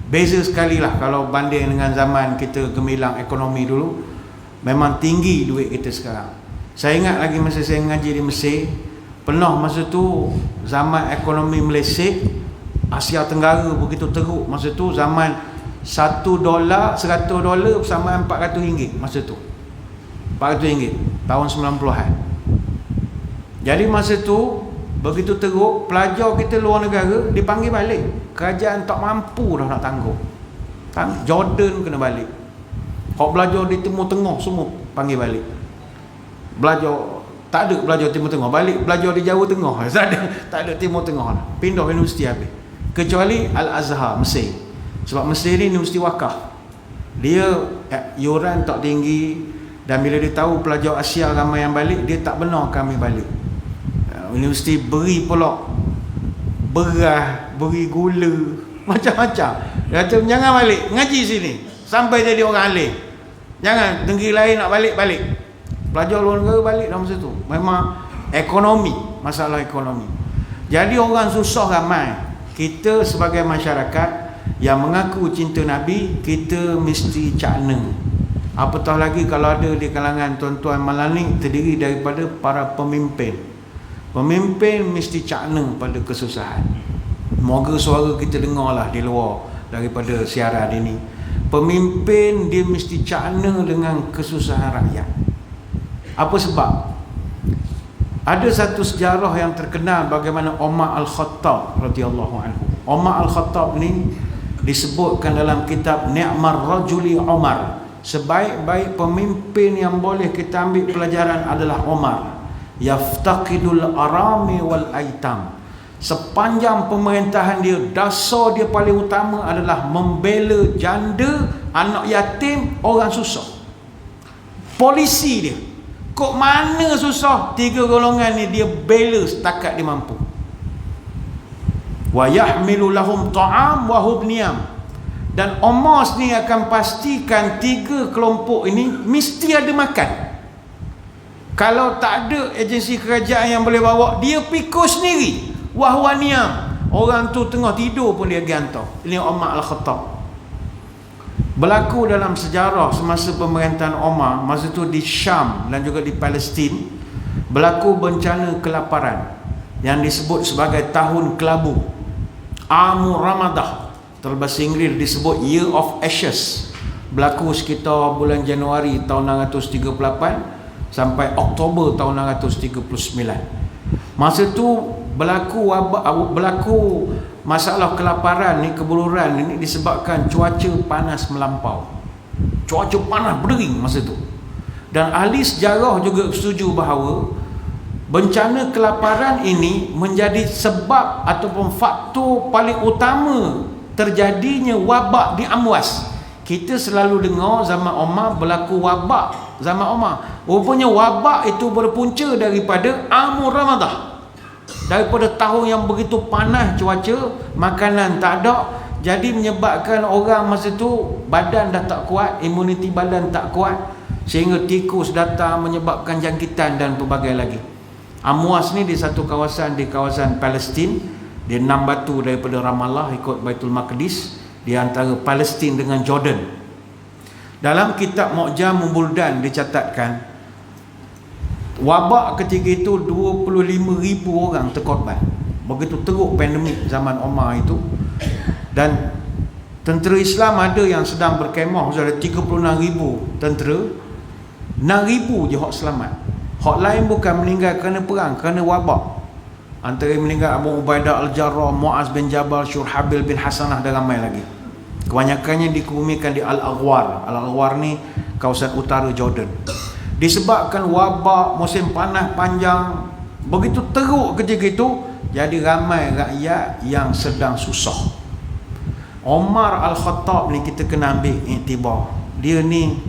beza sekali lah kalau banding dengan zaman kita gemilang ekonomi dulu. Memang tinggi duit kita sekarang. Saya ingat lagi masa saya mengaji di Mesir, pernah masa tu zaman ekonomi Malaysia, Asia Tenggara begitu teruk. Masa tu zaman $1, $100 sama RM400 masa tu. RM400 tahun 90-an. Jadi masa tu begitu teruk, pelajar kita luar negara dipanggil balik. Kerajaan tak mampu dah nak tangguh. Jordan kena balik. Hak belajar di Timur Tengah semua panggil balik. Belajar Tak ada belajar Timur Tengah, balik belajar di Jawa Tengah. Tak ada Timur Tengah. Pindah universiti habis. Kecuali Al-Azhar Mesir. Sebab Mesir ni universiti wakaf. Dia yuran tak tinggi, dan bila dia tahu pelajar Asia ramai yang balik, dia tak benar kami balik. Universiti beri pula beras, beri gula, macam-macam. Dia kata jangan balik, ngaji sini sampai jadi orang alim. Jangan negeri lain nak balik. Pelajar luar negara balik dalam masa tu. Memang ekonomi, masalah ekonomi. Jadi orang susah ramai. Kita sebagai masyarakat yang mengaku cinta Nabi, kita mesti cakna. Apatah lagi kalau ada di kalangan tuan-tuan Malani terdiri daripada para pemimpin. Pemimpin mesti cakna pada kesusahan. Moga suara kita dengarlah di luar daripada siaran ini. Pemimpin dia mesti cakna dengan kesusahan rakyat. Apa sebab? Ada satu sejarah yang terkenal bagaimana Umar Al-Khattab radhiyallahu anhu. Umar Al-Khattab ni disebutkan dalam kitab Ni'mar Rajuli Umar. Sebaik-baik pemimpin yang boleh kita ambil pelajaran adalah Umar. Yaftaqidul arami wal aitam. Sepanjang pemerintahan dia, dasar dia paling utama adalah membela janda, anak yatim, orang susah. Polisi dia, kok mana susah, 3 golongan ni dia bela setakat dia mampu. Wa yahmilu lahum ta'am wa hum niyam. Dan Umar ni akan pastikan 3 kelompok ini mesti ada makan. Kalau tak ada agensi kerajaan yang boleh bawa, dia pikul sendiri. Wahwa niyam, orang tu tengah tidur pun dia gantar. Ini Umar Al-Khattab. Berlaku dalam sejarah semasa pemerintahan Umar, masa tu di Syam dan juga di Palestin, berlaku bencana kelaparan yang disebut sebagai tahun kelabu, Amur Ramadah. Dalam bahasa Inggeris disebut Year of Ashes. Berlaku sekitar bulan Januari tahun 638 sampai Oktober tahun 639. Masa tu berlaku masalah kelaparan ni, kebuluran ini disebabkan cuaca panas melampau. Cuaca panas berdering masa tu. Dan ahli sejarah juga setuju bahawa bencana kelaparan ini menjadi sebab ataupun faktor paling utama terjadinya wabak di Amwas. Kita selalu dengar zaman Umar berlaku wabak zaman Umar. Rupanya wabak itu berpunca daripada Amur Ramadah. Daripada tahun yang begitu panas cuaca, makanan tak ada, jadi menyebabkan orang masa tu badan dah tak kuat, imuniti badan tak kuat, sehingga tikus datang menyebabkan jangkitan dan pelbagai lagi. Amwas ni di satu kawasan, di kawasan Palestin, dia 6 batu daripada Ramallah ikut Baitul Maqdis, di antara Palestin dengan Jordan. Dalam kitab Mu'jam Buldan dicatatkan wabak ketika itu 25,000 orang terkorban. Begitu teruk pandemik zaman Umar itu. Dan tentera Islam ada yang sedang berkemah, ada 36,000 tentera, 6,000 je hak selamat. Hak lain bukan meninggal kerana perang, kerana wabak. Antara yang meninggal Abu Ubaidah Al-Jarrah, Muaz bin Jabal, Syurhabil bin Hasanah dan ramai lagi. Kebanyakannya dikebumikan di Al-Aghwar. Al-Aghwar ni kawasan utara Jordan. Disebabkan wabak, musim panas panjang, begitu teruk ketika itu, jadi ramai rakyat yang sedang susah. Umar Al-Khattab ni kita kena ambil iktibar. Dia ni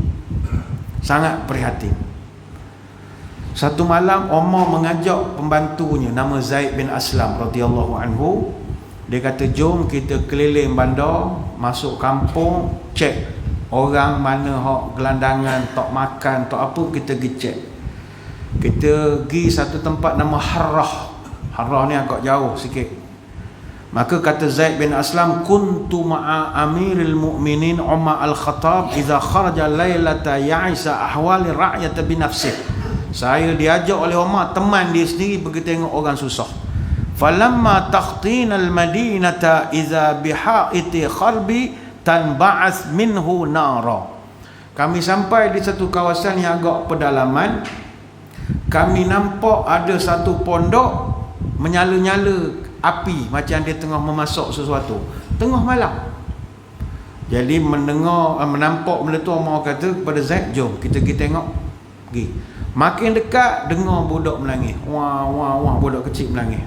sangat prihatin. Satu malam Umar mengajak pembantunya nama Zaid bin Aslam radhiyallahu anhu. Dia kata, jom kita keliling bandar, masuk kampung, cek orang mana hak gelandangan, tak makan, tak apa, kita pergi cek. Kita pergi satu tempat nama Harrah. Harrah ni agak jauh sikit. Maka kata Zaid bin Aslam, kuntu ma'a amiril mu'minin Umar Al-Khattab idza kharaja lailata ya'isa ahwali ra'yata binafsih. Saya diajak oleh Umar, teman dia sendiri pergi tengok orang susah. Falamma takhtina al-madinata idza bihaiti kharbi tanba'ath minhu nara. Kami sampai di satu kawasan yang agak pedalaman. Kami nampak ada satu pondok menyala-nyala api, macam dia tengah memasak sesuatu tengah malam. Jadi menampak benda tu, Umar kata kepada Zaid, jom kita pergi tengok. Pergi. Makin dekat dengar budak menangis. Wah wah wah, budak kecil menangis.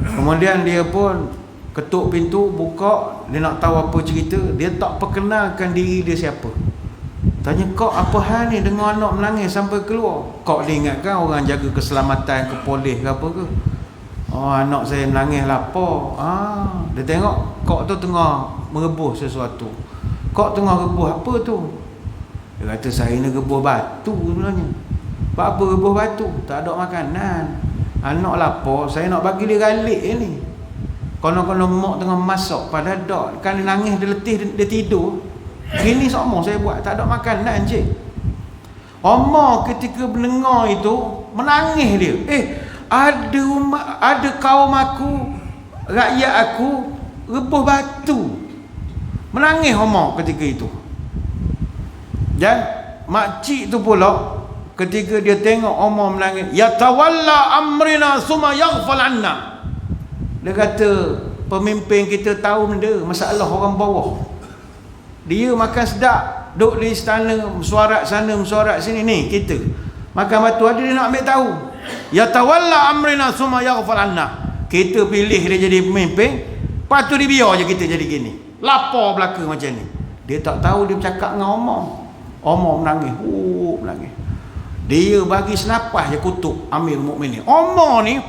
Kemudian dia pun ketuk pintu, buka, dia nak tahu apa cerita. Dia tak perkenalkan diri dia siapa. Tanya, kau apa hal ni dengar anak menangis sampai keluar? Kau dia ingatkan orang jaga keselamatan ke polis ke apa ke? Oh, anak saya menangis lapar. Dia tengok kau tu tengah merebus sesuatu. Kau tengah rebus apa tu? Dia kata, saya ni rebus batu sebenarnya. Apa rebus batu? Tak ada makanan. Anak lapar, saya nak bagi dia galik ni. Konon-konon mak tengah masak pada dak. Kan dia nangis, dia letih, dia tidur. Ini semua saya buat, tak ada makanan cik. Omar ketika mendengar itu menangis dia. Ada kaum aku, rakyat aku rebus batu. Menangis Omar ketika itu. Dan makcik tu pula ketika dia tengok Omar menangis, yatawalla amrina summa yaghfal anna. Dia kata, pemimpin kita tahu benda masalah orang bawah. Dia makan sedap, duduk di istana, mesuarat sana, mesuarat sini. Ni kita makan batu, ada dia nak ambil tahu. Yatawalla amrina summa yaghfal anna. Kita pilih dia jadi pemimpin, lepas tu dia biar je kita jadi gini. Lapar belaka macam ni. Dia tak tahu dia bercakap dengan Omar. Omar menangis, menangis. Dia bagi senapas je kutuk Amir Mukminin. Omar ni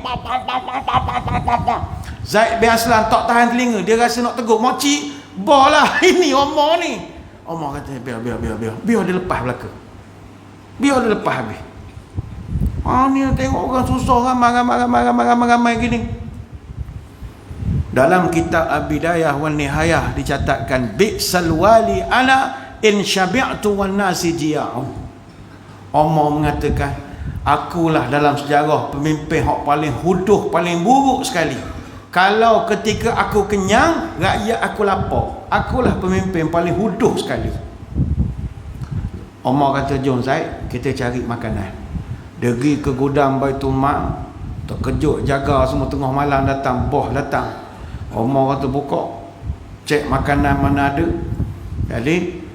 Zaid bin Aslam tak tahan telinga. Dia rasa nak tegur, makcik, bolah ini Omar ni. Omar kata, biar dia lepas belaka. Biar dia lepas habis. Ni tengok orang susah, ramai gini. Dalam kitab Al-Bidayah wal Nihayah dicatatkan, bi'sal wali ana in syabi'tu wan nasi jiya'un. Omar mengatakan, akulah dalam sejarah pemimpin yang paling huduh, paling buruk sekali. Kalau ketika aku kenyang, rakyat aku lapar. Akulah pemimpin paling huduh sekali. Omar kata, jom Zaid, kita cari makanan. Dia pergi ke gudang Baitul Mal, terkejut jaga semua, tengah malam datang, boh datang. Omar kata, buka, cek makanan mana ada. Jadi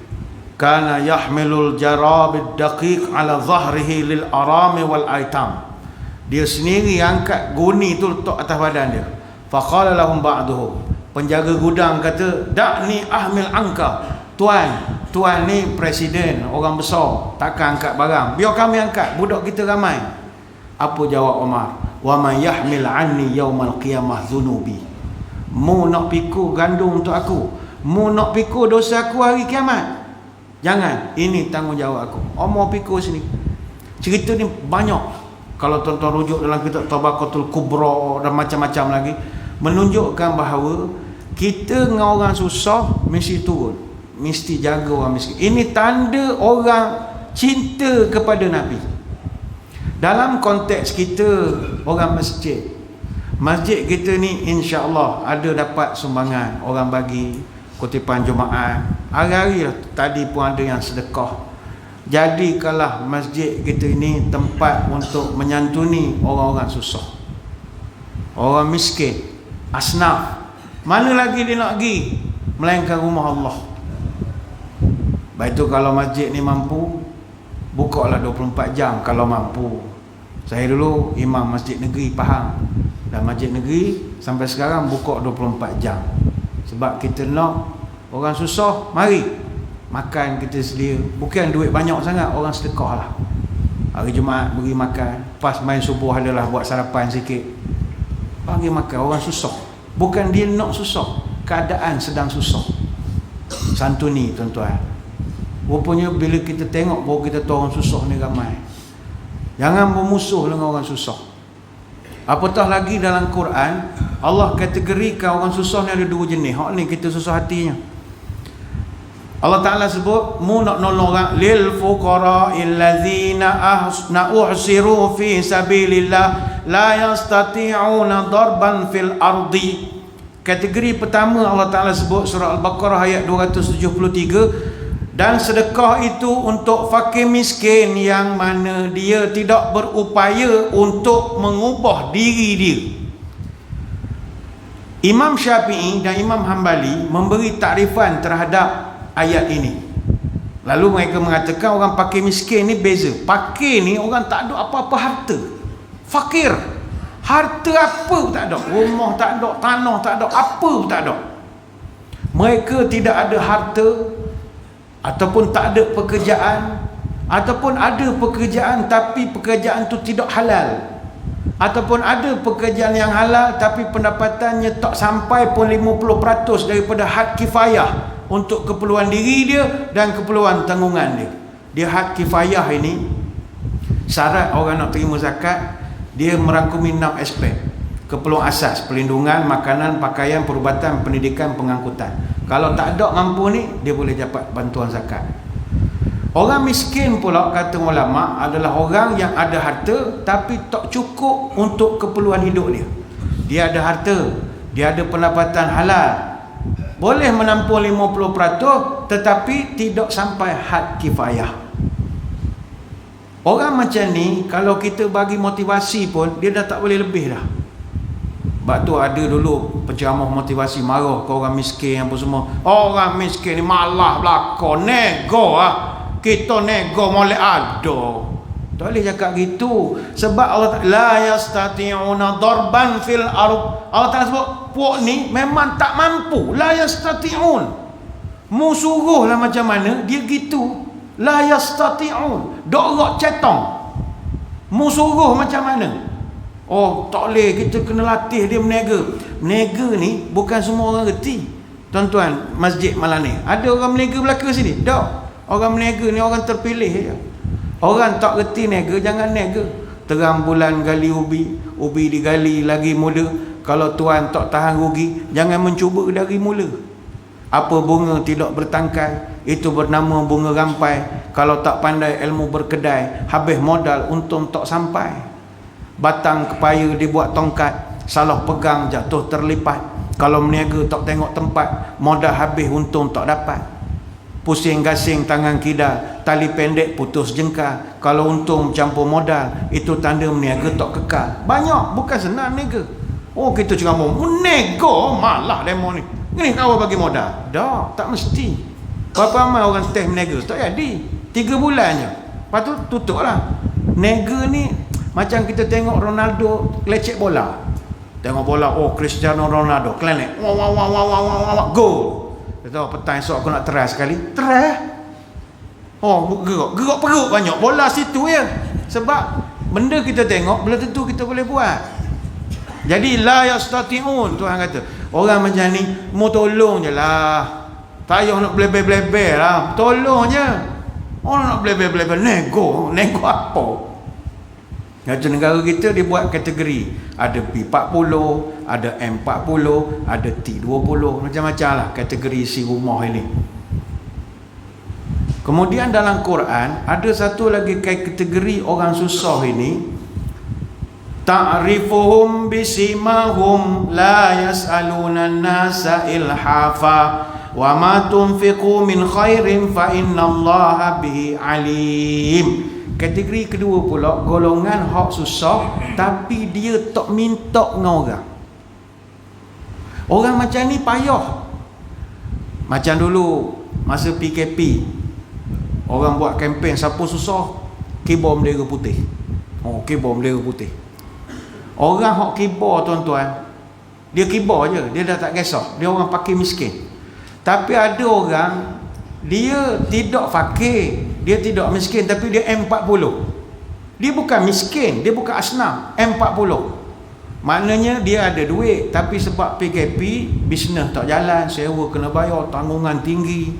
kana yahmilul jarabid daqiq ala zahrihi lil arami wal aitam. Dia sendiri angkat guni tu letak atas badan dia. Faqala lahum ba'duhum, penjaga gudang kata, dakni ahmil angka. Tuan ni presiden, orang besar, takkan angkat barang, biar kami angkat, budak kita ramai. Apa jawab Omar? Wa man yahmil anni yaumal qiyamah dhunubi. Mu nak pikul gandum untuk aku, mu nak pikul dosa aku hari kiamat. Jangan, ini tanggungjawab aku. Omar pikul sini. Cerita ni banyak. Kalau tuan-tuan rujuk dalam kitab Tabaqatul Kubra dan macam-macam lagi, menunjukkan bahawa kita dengan orang susah mesti turun, mesti jaga orang miskin. Ini tanda orang cinta kepada Nabi. Dalam konteks kita orang masjid kita ni, insya-Allah ada dapat sumbangan, orang bagi kutipan Jumaat. Hari-hari tadi pun ada yang sedekah. Jadikanlah masjid kita ini tempat untuk menyantuni orang-orang susah, orang miskin, asnaf. Mana lagi dia nak pergi melainkan rumah Allah. Baik tu kalau masjid ni mampu, bukalah 24 jam kalau mampu. Saya dulu imam masjid negeri Pahang, dan masjid negeri sampai sekarang buka 24 jam. Sebab kita nak orang susah, mari makan kita sedia. Bukan duit banyak sangat, orang sedekah lah. Hari Jumaat beri makan, pas main subuh adalah buat sarapan sikit, bagi makan orang susah. Bukan dia nak susah, keadaan sedang susah. Santuni tuan-tuan. Rupanya bila kita tengok bahawa kita tahu orang susah ni ramai. Jangan bermusuh dengan orang susah. Apatah lagi dalam Quran, Allah kategorikan orang susah ni ada dua jenis. Hak ni kita susah hatinya. Allah Ta'ala sebut, mu nak nolong orang, lil fuqara'il ladzina uhsiru fi sabilillah la yastati'una darban fil ardi. Kategori pertama Allah Ta'ala sebut surah Al-Baqarah ayat 273. Dan sedekah itu untuk fakir miskin yang mana dia tidak berupaya untuk mengubah diri dia. Imam Syafi'i dan Imam Hambali memberi takrifan terhadap ayat ini. Lalu mereka mengatakan orang fakir miskin ni beza. Fakir ni orang tak ada apa-apa harta. Fakir. Harta apa pun tak ada. Rumah tak ada, tanah tak ada, apa pun tak ada. Mereka tidak ada harta, ataupun tak ada pekerjaan, ataupun ada pekerjaan tapi pekerjaan tu tidak halal, ataupun ada pekerjaan yang halal tapi pendapatannya tak sampai pun 50% daripada had kifayah untuk keperluan diri dia dan keperluan tanggungan dia. Dia had kifayah ini, syarat orang nak terima zakat, dia merangkumi 6 aspek. Keperluan asas, perlindungan, makanan, pakaian, perubatan, pendidikan, pengangkutan. Kalau tak ada mampu ni, dia boleh dapat bantuan zakat. Orang miskin pula, kata ulama, adalah orang yang ada harta tapi tak cukup untuk keperluan hidup dia. Dia ada harta, dia ada pendapatan halal, boleh menampung 50%, tetapi tidak sampai had kifayah. Orang macam ni, kalau kita bagi motivasi pun, dia dah tak boleh lebih dah. Sebab tu ada dulu penceramah motivasi marah ke orang miskin apa semua. Orang miskin ni malah belakang, nego lah. Kita nego molek ada. Tak boleh cakap gitu. Sebab Allah la yastati'una darban fil ardh. Allah Ta'ala sebut puak ni memang tak mampu. La yastati'un. Mu suruhlah macam mana dia gitu. La yastati'un. Dok cetong. Mu suruh macam mana? Oh, tak boleh, kita kena latih dia berniaga. Berniaga ni bukan semua orang reti. Tuan-tuan, masjid malam ni ada orang berniaga belaka sini? Tak. Orang berniaga ni orang terpilih je. Orang tak reti niaga, jangan niaga. Terang bulan gali ubi, ubi digali lagi muda. Kalau tuan tak tahan rugi, jangan mencuba dari mula. Apa bunga tidak bertangkai, itu bernama bunga rampai. Kalau tak pandai ilmu berkedai, habis modal untung tak sampai. Batang kepaya dibuat tongkat, salah pegang jatuh terlipat. Kalau meniaga tak tengok tempat, modal habis untung tak dapat. Pusing gasing tangan kidal, tali pendek putus jengkal. Kalau untung campur modal, itu tanda meniaga tak kekal. Banyak, bukan senang niaga. Oh, kita ceramah nego malah demo ni. Ni kau bagi modal. Dah, tak mesti. Berapa ramai orang test meniaga tak jadi. 3 bulan je. Lepas tu tutup lah. Niaga ni macam kita tengok Ronaldo lecek bola. Tengok bola, oh Cristiano Ronaldo klenek, wah, gol. Dia tahu petang esok aku nak try sekali. Try. Oh, gerak perut banyak. Bola situ ya. Sebab benda kita tengok belum tentu kita boleh buat. Jadi la yastati'un, Tuhan kata. Orang macam ni mau tolong je lah. Tak payah nak blebel-blebel lah. Tolong je. Orang nak blebel-blebel nego apa? Raja negara kita dia buat kategori. Ada P40, ada M40, ada T20, macam-macam lah kategori isi rumah ini. Kemudian dalam Quran ada satu lagi kategori orang susah ini. Ta'rifuhum bisimahum la yas'aluna an-nasa ilhafa wa ma tunfiqu min khairin fa innallaha bihi alim. Kategori kedua pula, golongan hak susah tapi dia tak minta dengan orang. Orang macam ni payah. Macam dulu masa PKP, orang buat kempen siapa susah, kibar bendera putih. Oh, kibar bendera putih. Orang hak kibar, tuan-tuan, dia kibar je, dia dah tak kisah. Dia orang fakir miskin. Tapi ada orang dia tidak fakir, dia tidak miskin, tapi dia M40. Dia bukan miskin, dia bukan asnaf, M40. Maknanya dia ada duit, tapi sebab PKP, bisnes tak jalan, sewa kena bayar, tanggungan tinggi,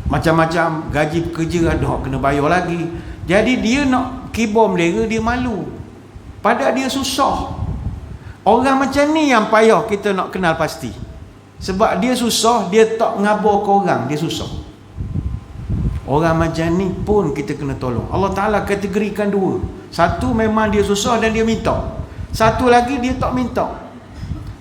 macam-macam, gaji pekerja ada kena bayar lagi. Jadi dia nak kibar bendera, dia malu. Padahal dia susah. Orang macam ni yang payah kita nak kenal pasti. Sebab dia susah, dia tak ngabar ke orang, dia susah. Orang macam ni pun kita kena tolong. Allah Ta'ala kategorikan 2. Satu memang dia susah dan dia minta. Satu lagi dia tak minta.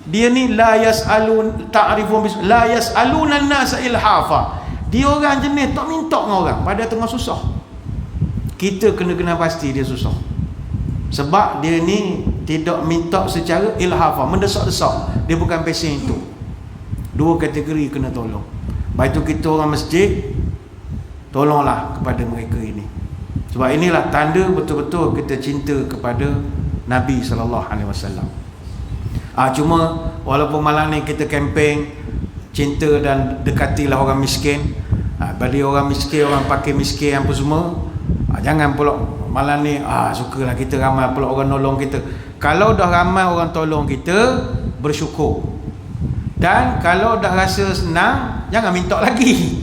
Dia ni la yas'alun ta'rifun la yas'aluna an-nasa ilhafa. Dia orang jenis tak minta dengan orang padahal tengah susah. Kita kena kenal pasti dia susah. Sebab dia ni tidak minta secara ilhafa, mendesak-desak. Dia bukan passion itu. 2 kategori kena tolong. Baik tu kita orang masjid, tolonglah kepada mereka ini. Sebab inilah tanda betul-betul kita cinta kepada Nabi SAW. Cuma walaupun malam ni kita kempen cinta dan dekatilah orang miskin, bagi orang miskin, orang pakai miskin apa semua, jangan pula malam ni sukalah kita ramai pula orang nolong kita. Kalau dah ramai orang tolong kita, bersyukur. Dan kalau dah rasa senang, jangan minta lagi.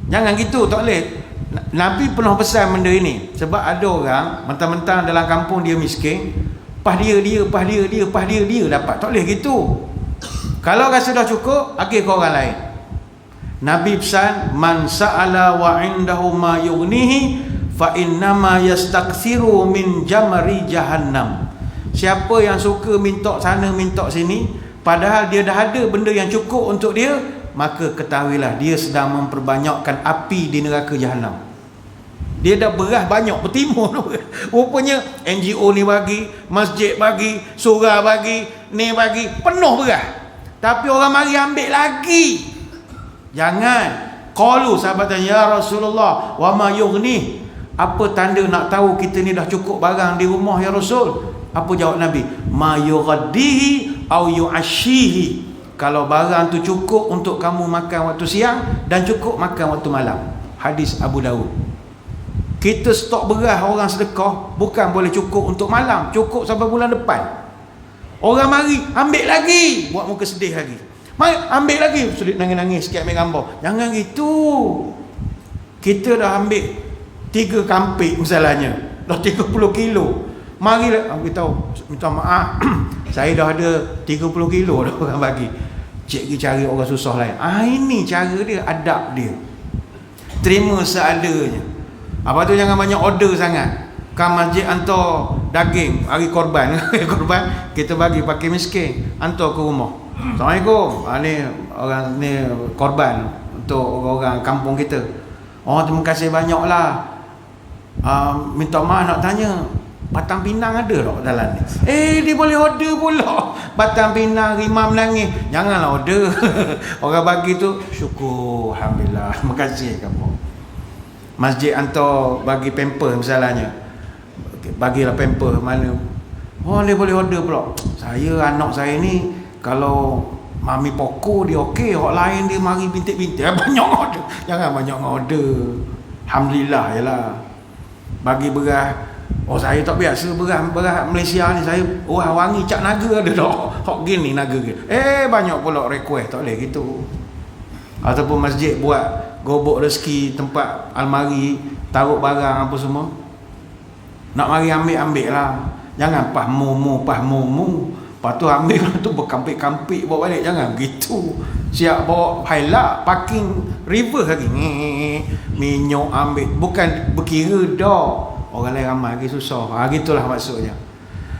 Jangan gitu, tak boleh. Nabi pernah pesan benda ini. Sebab ada orang mentang-mentang dalam kampung dia miskin, pas dia dapat. Tak boleh gitu. Kalau rasa dah cukup, bagi ke orang lain. Nabi pesan, man sa'ala wa indahu ma yughnihi fa innama yastakthiru min jamri jahannam. Siapa yang suka minta sana minta sini, padahal dia dah ada benda yang cukup untuk dia, maka ketahuilah dia sedang memperbanyakkan api di neraka jahanam. Dia dah beras banyak bertimur. Rupanya NGO ni bagi, masjid bagi, surau bagi, ni bagi, penuh beras. Tapi orang mari ambil lagi. Jangan. Qalu, sahabat tanya, ya Rasulullah, wa ma yughni. Apa tanda nak tahu kita ni dah cukup barang di rumah ya Rasul? Apa jawab Nabi? Ma yughaddihi au yu'ashihi. Kalau barang tu cukup untuk kamu makan waktu siang dan cukup makan waktu malam. Hadis Abu Daud. Kita stok beras orang sedekah bukan boleh cukup untuk malam, cukup sampai bulan depan. Orang mari ambil lagi, buat muka sedih lagi. Mari ambil lagi, sedih nangis-nangis sikit ambil gambar. Jangan gitu. Kita dah ambil 3 kampik misalnya, dah 30 kilo. Marilah beritahu, minta maaf, saya dah ada 30 kilo dah orang bagi. Cik pergi cari orang susah lain. Ini cara dia, adab dia. Terima seadanya. Apa tu jangan banyak order sangat. Kan masjid hantar daging hari korban. Korban kita bagi pakai miskin, hantar ke rumah. Assalamualaikum. Ni orang ni korban untuk orang-orang kampung kita. Oh, terima kasih banyaklah. Minta maaf nak tanya, Batang Pinang ada tak dalam ni? Dia boleh order pula. Batang Pinang, Imam Nangis. Janganlah order. Orang bagi tu syukur, alhamdulillah, terima kasih kamu. Masjid hantar bagi pamper misalnya, bagilah pamper mana. Dia boleh order pula. Saya, anak saya ni, kalau mami pokok dia okey, orang lain dia mari bintik-bintik, banyak order. Jangan banyak order. Alhamdulillah jelah. Bagi beras, saya tak biasa beras Malaysia ni, saya wangi Cak Naga ada tak? Hok gini Naga ke? Banyak pula request, tak boleh gitu. Ataupun masjid buat gobok rezeki, tempat almari taruh barang apa semua, nak mari ambil lah. Jangan pas momo lepas tu ambil tu berkampik-kampik bawa balik. Jangan gitu. Siap bawa highlight, parking reverse lagi, minyak ambil, bukan berkira dah. Orang lain ramai lagi susah. Gitulah maksudnya.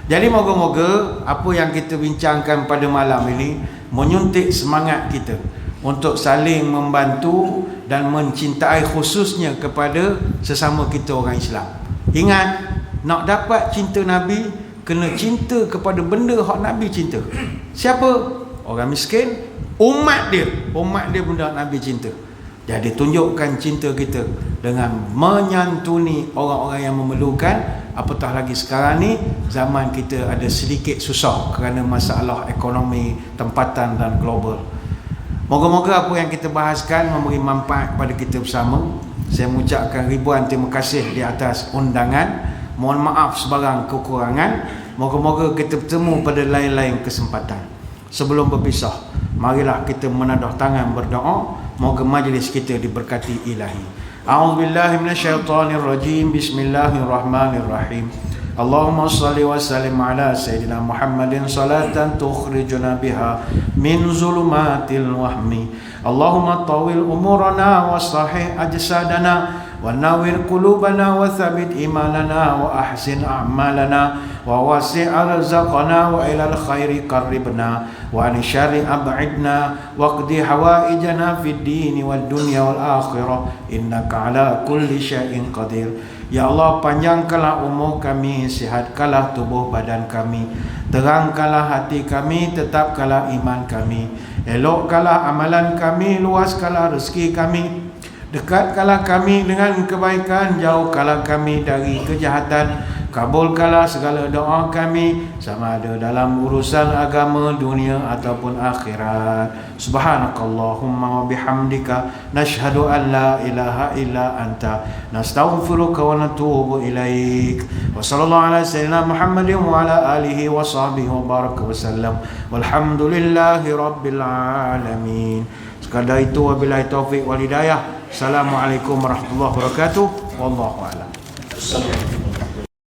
Jadi moga-moga apa yang kita bincangkan pada malam ini menyuntik semangat kita untuk saling membantu dan mencintai, khususnya kepada sesama kita orang Islam. Ingat, nak dapat cinta Nabi, kena cinta kepada benda hak Nabi cinta. Siapa? Orang miskin, umat dia benda Nabi cinta. Jadi tunjukkan cinta kita dengan menyantuni orang-orang yang memerlukan. Apatah lagi sekarang ni zaman kita ada sedikit susah kerana masalah ekonomi tempatan dan global. Moga-moga apa yang kita bahaskan memberi manfaat kepada kita bersama. Saya mengucapkan ribuan terima kasih di atas undangan. Mohon maaf sebarang kekurangan. Moga-moga kita bertemu pada lain-lain kesempatan. Sebelum berpisah, marilah kita menadah tangan berdoa. Moga majlis kita diberkati ilahi. A'udzubillahi minasyaitonirrajim. Bismillahirrahmanirrahim. Allahumma salli wa sallim ala Sayyidina Muhammadin salatan tukhrijuna biha min zulumatil wahmi. Allahumma tawil umurana wa sahih ajsadana wa nawwir qulubana wa thabit imanana wa ahsin a'malana wa wasi' arzaqana wa ilal khairi qarribna wa an syarri ab'idna wa qdi hawaijana fid dini wad dunya wal akhirah innaka ala kulli syai'in qadir. Ya Allah, panjangkanlah umur kami, sihatkanlah tubuh badan kami, terangkanlah hati kami, tetapkanlah iman kami, elokkanlah amalan kami, luaskanlah rezeki kami, Dekatkanlah kami dengan kebaikan, jauhkanlah kami dari kejahatan. Kabulkanlah segala doa kami, sama ada dalam urusan agama, dunia ataupun akhirat. Subhanakallahumma wa bihamdika, nashhadu an la ilaha illa anta, nastaghfiruka wa natubu ilaik. Wa sallallahu ala sayyidina Muhammadin wa ala alihi wa sahbihi wa baraka wa sallam. Walhamdulillahi rabbil alamin. Sekadar itu, wabillahi taufiq wal hidayah. Assalamualaikum warahmatullahi wabarakatuh. Wallahu a'lam.